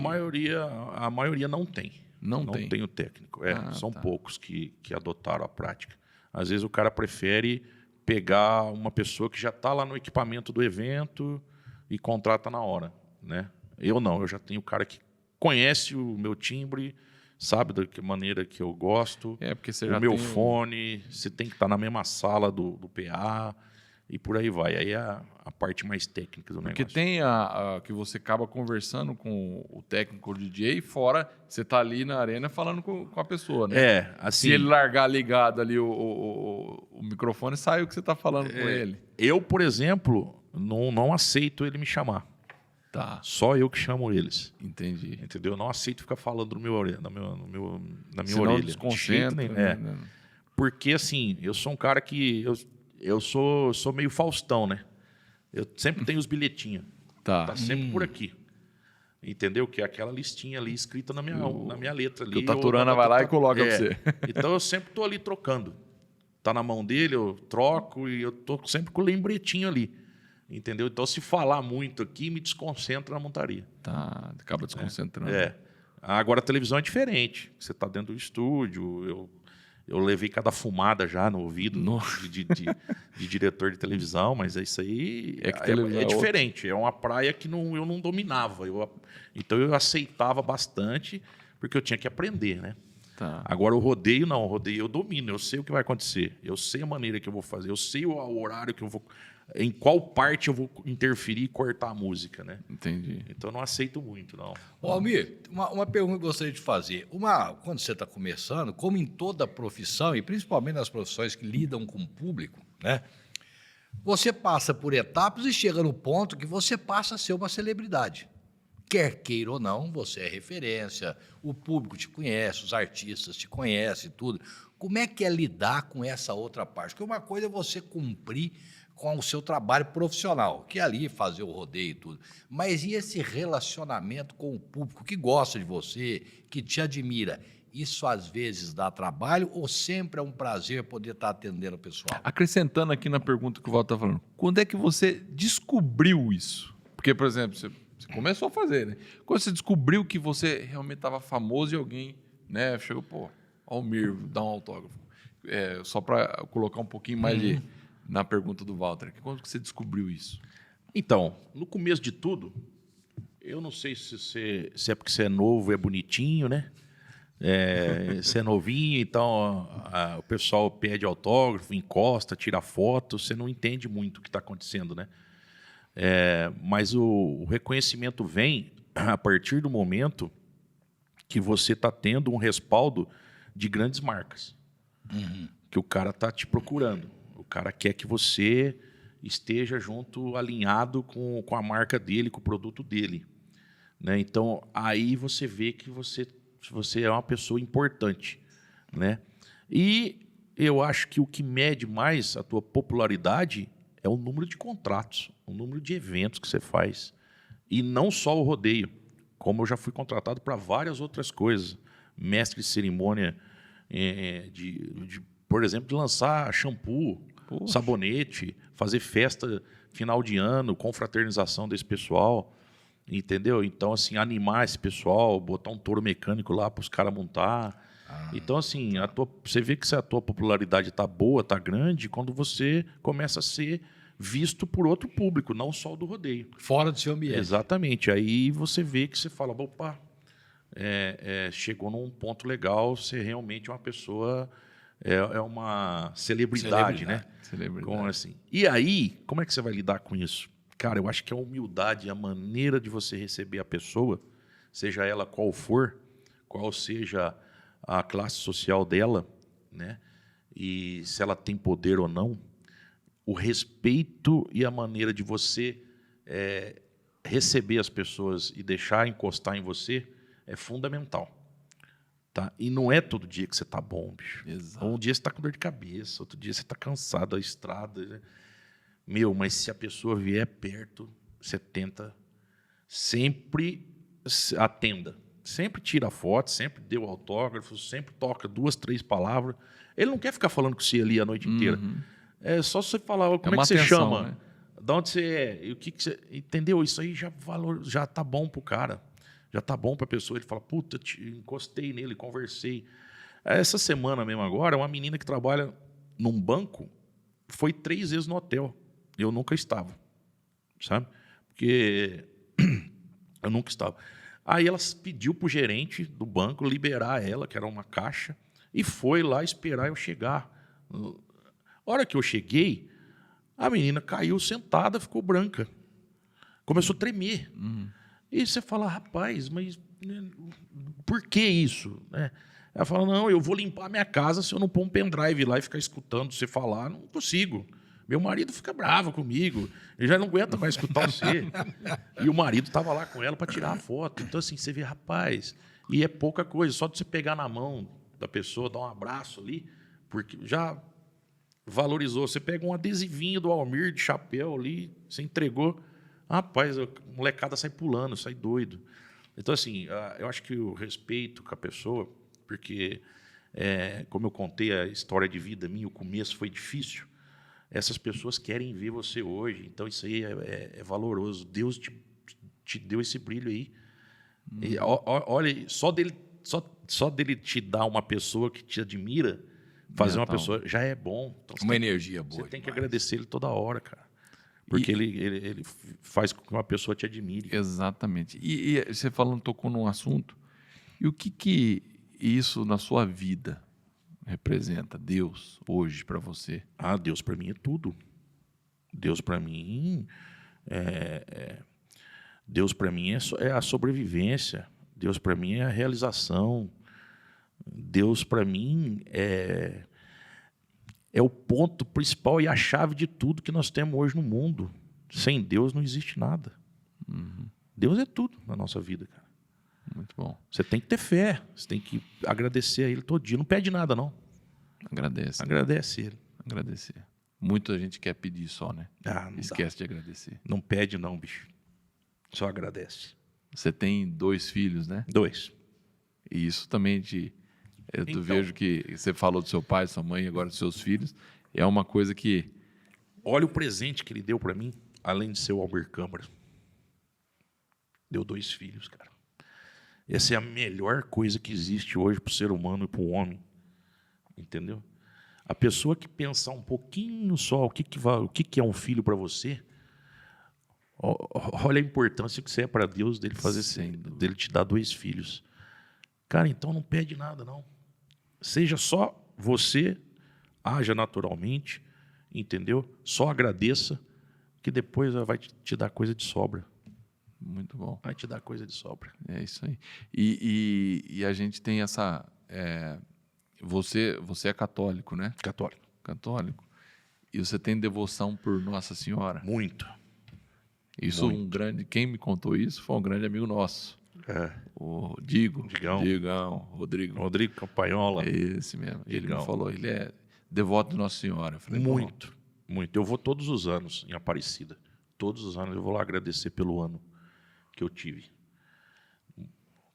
maioria não tem. Não tem o técnico. São tá. poucos que adotaram a prática. Às vezes o cara prefere pegar uma pessoa que já está lá no equipamento do evento e contrata na hora, né? Eu não, eu já tenho o cara que conhece o meu timbre, sabe da que maneira que eu gosto, porque você já o meu tem fone, você tem que estar na mesma sala do PA e por aí vai. Aí é a parte mais técnica do Porque negócio. tem a que você acaba conversando com o técnico, o DJ, fora você tá ali na arena falando com a pessoa, né? Assim... Se ele largar ligado ali o microfone, sai o que você tá falando com ele. Eu, por exemplo, não aceito ele me chamar. Tá. Só eu que chamo eles. Entendi. Entendeu? Eu não aceito ficar falando na minha Senão orelha. Desconcentra, né? Porque, assim, eu sou um cara que... Eu sou meio Faustão, né? Eu sempre tenho os bilhetinhos. Tá sempre por aqui. Entendeu? Que é aquela listinha ali escrita na minha letra ali. Que o Taturana vai lá e coloca pra você. Então eu sempre estou ali trocando. Tá na mão dele, eu troco e eu tô sempre com o lembretinho ali. Entendeu? Então, se falar muito aqui, me desconcentra na montaria. Tá, acaba desconcentrando. Agora, a televisão é diferente. Você está dentro do estúdio, eu levei cada fumada já no ouvido de diretor de televisão, mas isso aí é diferente. É uma praia que eu não dominava. Então, eu aceitava bastante, porque eu tinha que aprender, né? Tá. Agora, o rodeio, não. O rodeio eu domino. Eu sei o que vai acontecer. Eu sei a maneira que eu vou fazer. Eu sei o horário que eu vou... Em qual parte eu vou interferir e cortar a música, né? Entendi. Então, eu não aceito muito, não. Almir, uma pergunta que eu gostaria de fazer. Quando você está começando, como em toda profissão, e principalmente nas profissões que lidam com o público, né? Você passa por etapas e chega no ponto que você passa a ser uma celebridade. Quer queira ou não, você é referência, o público te conhece, os artistas te conhecem, tudo. Como é que é lidar com essa outra parte? Porque uma coisa é você cumprir com o seu trabalho profissional, que é ali fazer o rodeio e tudo. Mas e esse relacionamento com o público que gosta de você, que te admira? Isso às vezes dá trabalho ou sempre é um prazer poder estar atendendo o pessoal? Acrescentando aqui na pergunta que o Walter está falando, quando é que você descobriu isso? Porque, por exemplo, você começou a fazer, né? Quando você descobriu que você realmente estava famoso e alguém, né, chegou, pô, Almir, dá um autógrafo. Só para colocar um pouquinho mais na pergunta do Walter, quando que você descobriu isso? Então, no começo de tudo, eu não sei se é porque você é novo, é bonitinho, né? Você é novinho, então o pessoal pede autógrafo, encosta, tira foto, você não entende muito o que está acontecendo, né? Mas o reconhecimento vem a partir do momento que você está tendo um respaldo de grandes marcas. Que o cara está te procurando. O cara quer que você esteja junto, alinhado com a marca dele, com o produto dele. Né? Então, aí você vê que você é uma pessoa importante. Né? E eu acho que o que mede mais a tua popularidade é o número de contratos, o número de eventos que você faz. E não só o rodeio, como eu já fui contratado para várias outras coisas. Mestre de cerimônia, por exemplo, de lançar shampoo, Poxa. sabonete, fazer festa final de ano, confraternização desse pessoal, entendeu? Então, assim, animar esse pessoal, botar um touro mecânico lá para os caras montar. Então, assim, você vê que se a tua popularidade está boa, está grande, quando você começa a ser visto por outro público, não só o do rodeio. Fora do seu ambiente. Exatamente. Aí você vê que você fala, opa, chegou num ponto legal, você realmente é uma pessoa, é uma celebridade, né? Celebridade. Como assim? E aí, como é que você vai lidar com isso? Cara, eu acho que a humildade, a maneira de você receber a pessoa, seja ela qual for, qual seja a classe social dela, né? E se ela tem poder ou não, o respeito e a maneira de você receber as pessoas e deixar encostar em você é fundamental. Tá? E não é todo dia que você está bom, bicho. Exato. Um dia você está com dor de cabeça, outro dia você está cansado da estrada. Né? Mas se a pessoa vier perto, você tenta sempre atenda. Sempre tira foto, sempre dê o autógrafo, sempre toca 2, 3 palavras. Ele não quer ficar falando com você ali a noite inteira. É só você falar como é que você chama, né? de onde você é, e o que você... Entendeu? Isso aí já tá bom pro cara. Já tá bom pra pessoa. Ele fala, puta, encostei nele, conversei. Essa semana mesmo agora, uma menina que trabalha num banco foi 3 vezes no hotel. Eu nunca estava, sabe? Porque eu nunca estava. Aí ela pediu pro gerente do banco liberar ela, que era uma caixa, e foi lá esperar eu chegar. A hora que eu cheguei, a menina caiu sentada, ficou branca. Começou a tremer. E você fala, rapaz, mas por que isso? Ela fala, não, eu vou limpar minha casa se eu não pôr um pendrive lá e ficar escutando você falar. Não consigo. Meu marido fica bravo comigo. Ele já não aguenta mais escutar você. E o marido estava lá com ela para tirar a foto. Então, assim, você vê, rapaz, e é pouca coisa. Só de você pegar na mão da pessoa, dar um abraço ali, porque já valorizou. Você pega um adesivinho do Almir de chapéu ali, você entregou, rapaz, a molecada sai pulando, sai doido. Então, assim, eu acho que o respeito com a pessoa, porque, como eu contei a história de vida minha, o começo foi difícil, essas pessoas querem ver você hoje, então isso aí é valoroso. Deus te deu esse brilho aí. E, olha, só dele te dar uma pessoa que te admira, fazer uma pessoa já é bom. Então, uma energia boa. Você tem que agradecer ele toda hora, cara. Porque ele faz com que uma pessoa te admire. Exatamente. E você tocou num assunto. E o que isso na sua vida representa? Deus hoje para você? Deus para mim é tudo. Deus para mim Deus para mim é a sobrevivência. Deus para mim é a realização. Deus para mim é o ponto principal e a chave de tudo que nós temos hoje no mundo. Sem Deus não existe nada. Deus é tudo na nossa vida, cara. Muito bom. Você tem que ter fé, você tem que agradecer a Ele todo dia. Não pede nada, não. Agradece. Agradece Ele. Agradecer. Muita gente quer pedir só, né? Não esquece de agradecer. Não pede, não, bicho. Só agradece. Você tem 2 filhos, né? 2. E isso também eu vejo que você falou do seu pai, sua mãe, agora dos seus filhos. É uma coisa que... Olha o presente que ele deu para mim, além de ser o Almir Câmara. Deu 2 filhos, cara. Essa é a melhor coisa que existe hoje para o ser humano e para o homem. Entendeu? A pessoa que pensar um pouquinho só o que é um filho para você, olha a importância que você é para Deus dele dele te dar 2 filhos. Cara, então não pede nada, não. Seja só você, haja naturalmente, entendeu? Só agradeça, que depois vai te dar coisa de sobra. Muito bom. Vai te dar coisa de sobra. É isso aí. E a gente tem essa... você é católico, né? Católico. Católico. E você tem devoção por Nossa Senhora. Muito. Isso Muito. quem me contou isso foi um grande amigo nosso. O Digão. Rodrigo. Rodrigo Campanhola. É esse mesmo. Ele Digão. me falou, ele é devoto de Nossa Senhora. Eu falei, Muito. Muito. Eu vou todos os anos em Aparecida. Todos os anos eu vou lá agradecer pelo ano que eu tive.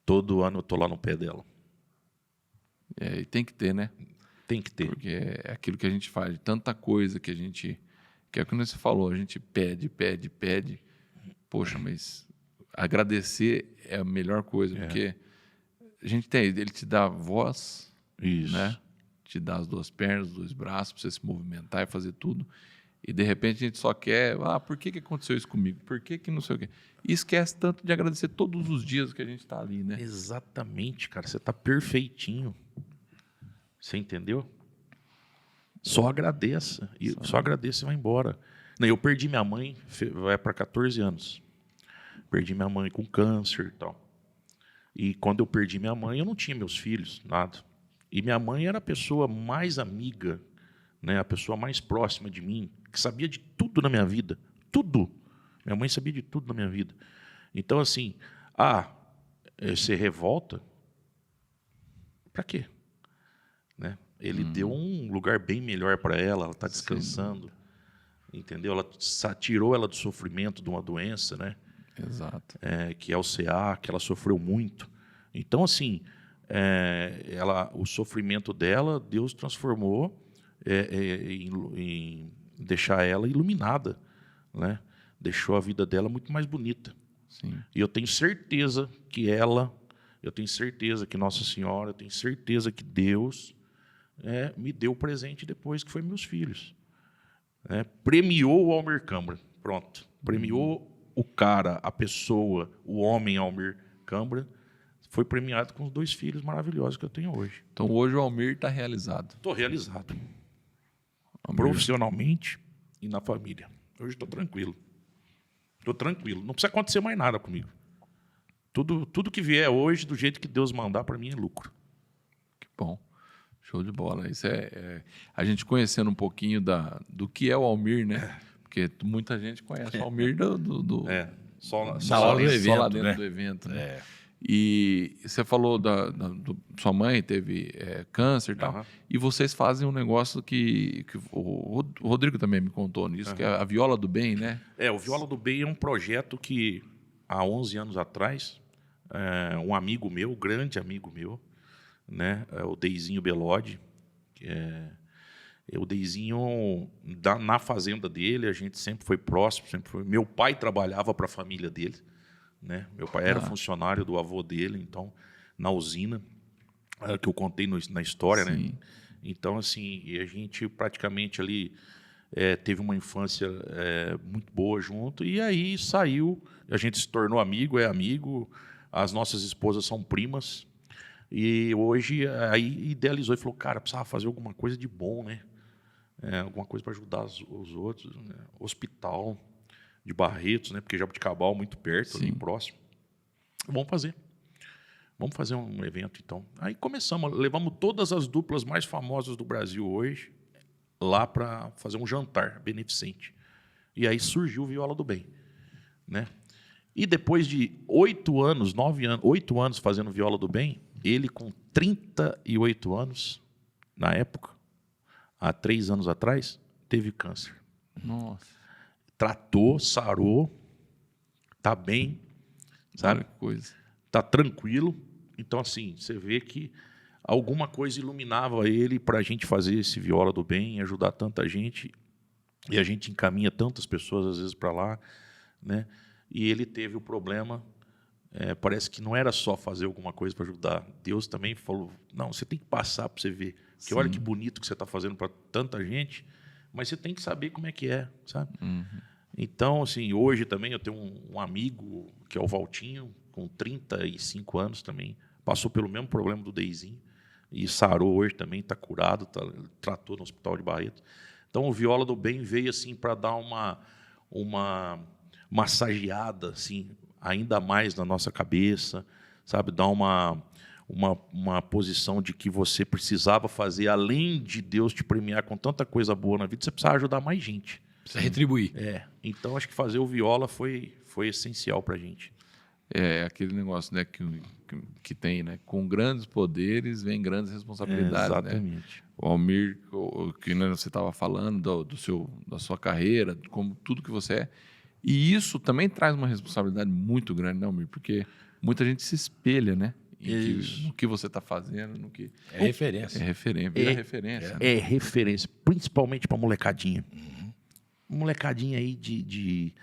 Todo ano eu estou lá no pé dela. E tem que ter, né? Tem que ter. Porque é aquilo que a gente faz, tanta coisa que a gente... Que é como você falou, a gente pede. Poxa, mas agradecer é a melhor coisa, porque a gente tem... Ele te dá voz, Isso. né? Te dá as 2 pernas, os 2 braços para você se movimentar e fazer tudo. E, de repente, a gente só quer... por que aconteceu isso comigo? Por que não sei o quê? E esquece tanto de agradecer todos os dias que a gente está ali, né? Exatamente, cara. Você está perfeitinho. Você entendeu? Só agradeça. Só agradeça e vai embora. Eu perdi minha mãe, vai para 14 anos. Perdi minha mãe com câncer e tal. E quando eu perdi minha mãe, eu não tinha meus filhos, nada. E minha mãe era a pessoa mais amiga, né, a pessoa mais próxima de mim, que sabia de tudo na minha vida. Tudo. Minha mãe sabia de tudo na minha vida. Então, assim, você revolta? Para quê? Né? Ele deu um lugar bem melhor para ela está descansando. Entendeu? Tirou ela do sofrimento de uma doença, né? Exato. Que é o CA, que ela sofreu muito. Então, assim, o sofrimento dela, Deus transformou em deixar ela iluminada, né? Deixou a vida dela muito mais bonita. Sim. E eu tenho certeza que eu tenho certeza que Nossa Senhora, eu tenho certeza que Deus me deu o presente depois que foi meus filhos. Premiou o Almir Câmara. Pronto. Premiou o cara, a pessoa, o homem Almir Câmara. Foi premiado com os 2 filhos maravilhosos que eu tenho hoje. Então, hoje o Almir está realizado. Estou realizado. Almir. Profissionalmente e na família. Hoje estou tranquilo. Estou tranquilo. Não precisa acontecer mais nada comigo. Tudo que vier hoje, do jeito que Deus mandar, para mim é lucro. Que bom. Show de bola. Isso a gente conhecendo um pouquinho do que é o Almir, né? Porque muita gente conhece o Almir Só hora do evento, lá dentro né? do evento. Né? E você falou sua mãe teve câncer e tal. E vocês fazem um negócio que o Rodrigo também me contou nisso, que é a Viola do Bem, né? O Viola do Bem é um projeto que, há 11 anos atrás, um amigo meu, grande amigo meu, né, o Deizinho Belodi, o Deizinho, na fazenda dele, a gente sempre foi próximo, meu pai trabalhava para a família dele, né? Meu pai era funcionário do avô dele, então, na usina, que eu contei na história, Sim. né? Então, assim, a gente praticamente ali teve uma infância muito boa junto, e aí saiu, a gente se tornou amigo, as nossas esposas são primas, e hoje aí idealizou e falou, cara, precisava fazer alguma coisa de bom, né? Alguma coisa para ajudar os outros, né? Hospital de Barretos, né? Porque Jabuticabal muito perto, ali próximo. Vamos fazer um evento, então. Aí começamos, levamos todas as duplas mais famosas do Brasil hoje lá para fazer um jantar beneficente. E aí surgiu o Viola do Bem, né? E depois de 8 anos fazendo Viola do Bem, ele com 38 anos, na época, há 3 anos atrás, teve câncer. Nossa. Tratou, sarou, tá bem, sabe? Olha que coisa. Tá tranquilo. Então, assim, você vê que alguma coisa iluminava ele para a gente fazer esse Viola do Bem, ajudar tanta gente, e a gente encaminha tantas pessoas, às vezes, para lá, né? E ele teve o problema, parece que não era só fazer alguma coisa para ajudar. Deus também falou, não, você tem que passar para você ver. Porque olha que bonito que você está fazendo para tanta gente, mas você tem que saber como é que é, sabe? Uhum. Então, assim, hoje também eu tenho um amigo, que é o Valtinho, com 35 anos também, passou pelo mesmo problema do Deizinho, e sarou hoje também, está curado, tratou no Hospital de Barretos. Então, o Viola do Bem veio assim para dar uma massageada assim, ainda mais na nossa cabeça, sabe? Dar uma posição de que você precisava fazer, além de Deus te premiar com tanta coisa boa na vida, você precisava ajudar mais gente. Precisa retribuir. Então acho que fazer o Viola foi essencial para a gente. É aquele negócio, né, que tem, né? Com grandes poderes vem grandes responsabilidades, né? Exatamente. O Almir, que né, você estava falando da sua carreira, como tudo que você é. E isso também traz uma responsabilidade muito grande, né, Almir? Porque muita gente se espelha, né? No que você está fazendo, no que... É referência. É referência, vira referência. Né? É referência, principalmente para molecadinha. Molecadinha aí de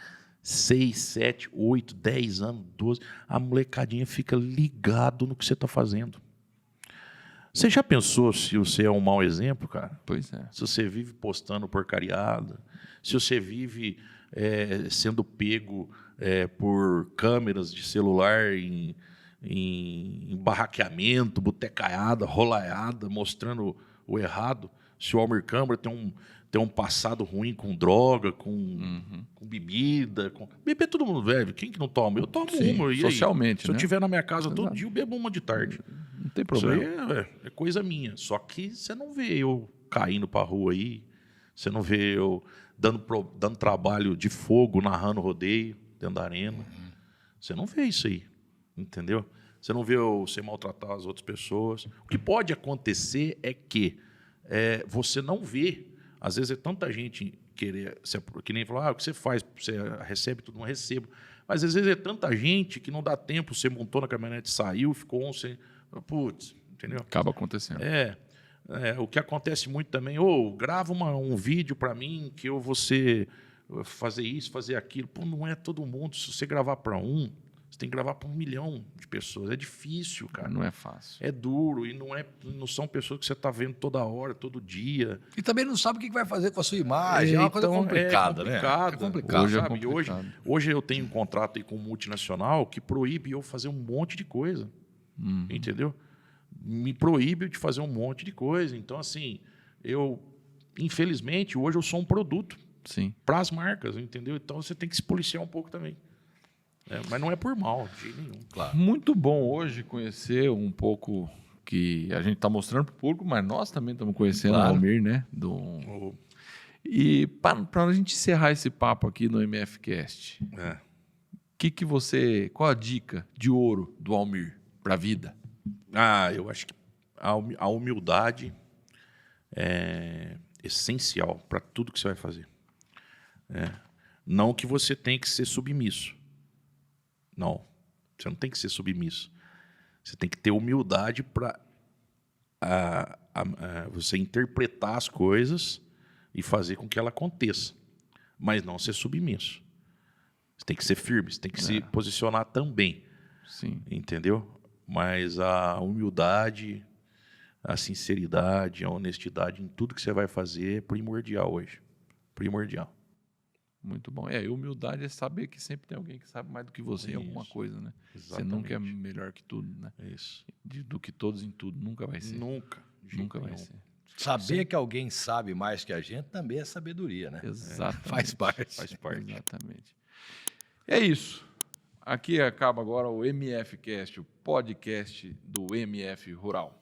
6, 7, 8, 10 anos, 12, a molecadinha fica ligado no que você está fazendo. Você já pensou se você é um mau exemplo, cara? Pois é. Se você vive postando porcariada, se você vive sendo pego por câmeras de celular em barraqueamento, botecaiada, rolaiada, mostrando o errado. Se o Almir Câmara tem um passado ruim com droga, com bebida. Beber todo mundo bebe. Quem que não toma? Eu tomo Sim, uma. E socialmente, aí? Se eu né? estiver na minha casa todo dia, eu bebo uma de tarde. Não tem Isso problema. aí é coisa minha. Só que você não vê eu caindo pra rua aí. Você não vê eu dando trabalho de fogo, narrando rodeio dentro da arena. Você não vê isso aí. Entendeu? Você não vê você maltratar as outras pessoas. O que pode acontecer é que você não vê. Às vezes é tanta gente querer... Que nem falar, o que você faz? Você recebe tudo? Não recebo. Mas às vezes é tanta gente que não dá tempo. Você montou na caminhonete, saiu, ficou ontem... Putz, entendeu? Acaba acontecendo. O que acontece muito também, grava um vídeo para mim que eu vou fazer isso, fazer aquilo. Pô, não é todo mundo. Se você gravar para você tem que gravar para 1 milhão de pessoas. É difícil, cara. Não é fácil. É duro e não são pessoas que você está vendo toda hora, todo dia. E também não sabe o que vai fazer com a sua imagem. É uma coisa complicada, né? É complicado. Hoje é sabe? complicado. Hoje eu tenho um contrato aí com multinacional que proíbe eu fazer um monte de coisa. Entendeu? Me proíbe de fazer um monte de coisa. Então, assim, infelizmente, hoje eu sou um produto para as marcas, entendeu? Então, você tem que se policiar um pouco também. Mas não é por mal, de jeito nenhum. Claro. Muito bom hoje conhecer um pouco que a gente está mostrando para o público, mas nós também estamos conhecendo o Almir, né? E para a gente encerrar esse papo aqui no MFcast, qual a dica de ouro do Almir para a vida? Eu acho que a humildade é essencial para tudo que você vai fazer. Não que você tem que ser submisso. Não, você não tem que ser submisso. Você tem que ter humildade para você interpretar as coisas e fazer com que ela aconteça. Mas não ser submisso. Você tem que ser firme, você tem que se posicionar também. Sim. Entendeu? Mas a humildade, a sinceridade, a honestidade em tudo que você vai fazer é primordial hoje. Primordial. Muito bom. E humildade é saber que sempre tem alguém que sabe mais do que você em alguma coisa, né? Exatamente. Você nunca é melhor que tudo, né? Isso. Do que todos em tudo. Nunca vai ser. Nunca vai ser. Saber que alguém sabe mais que a gente também é sabedoria, né? Exatamente. Faz parte. Faz parte. Exatamente. É isso. Aqui acaba agora o MFcast, o podcast do MF Rural.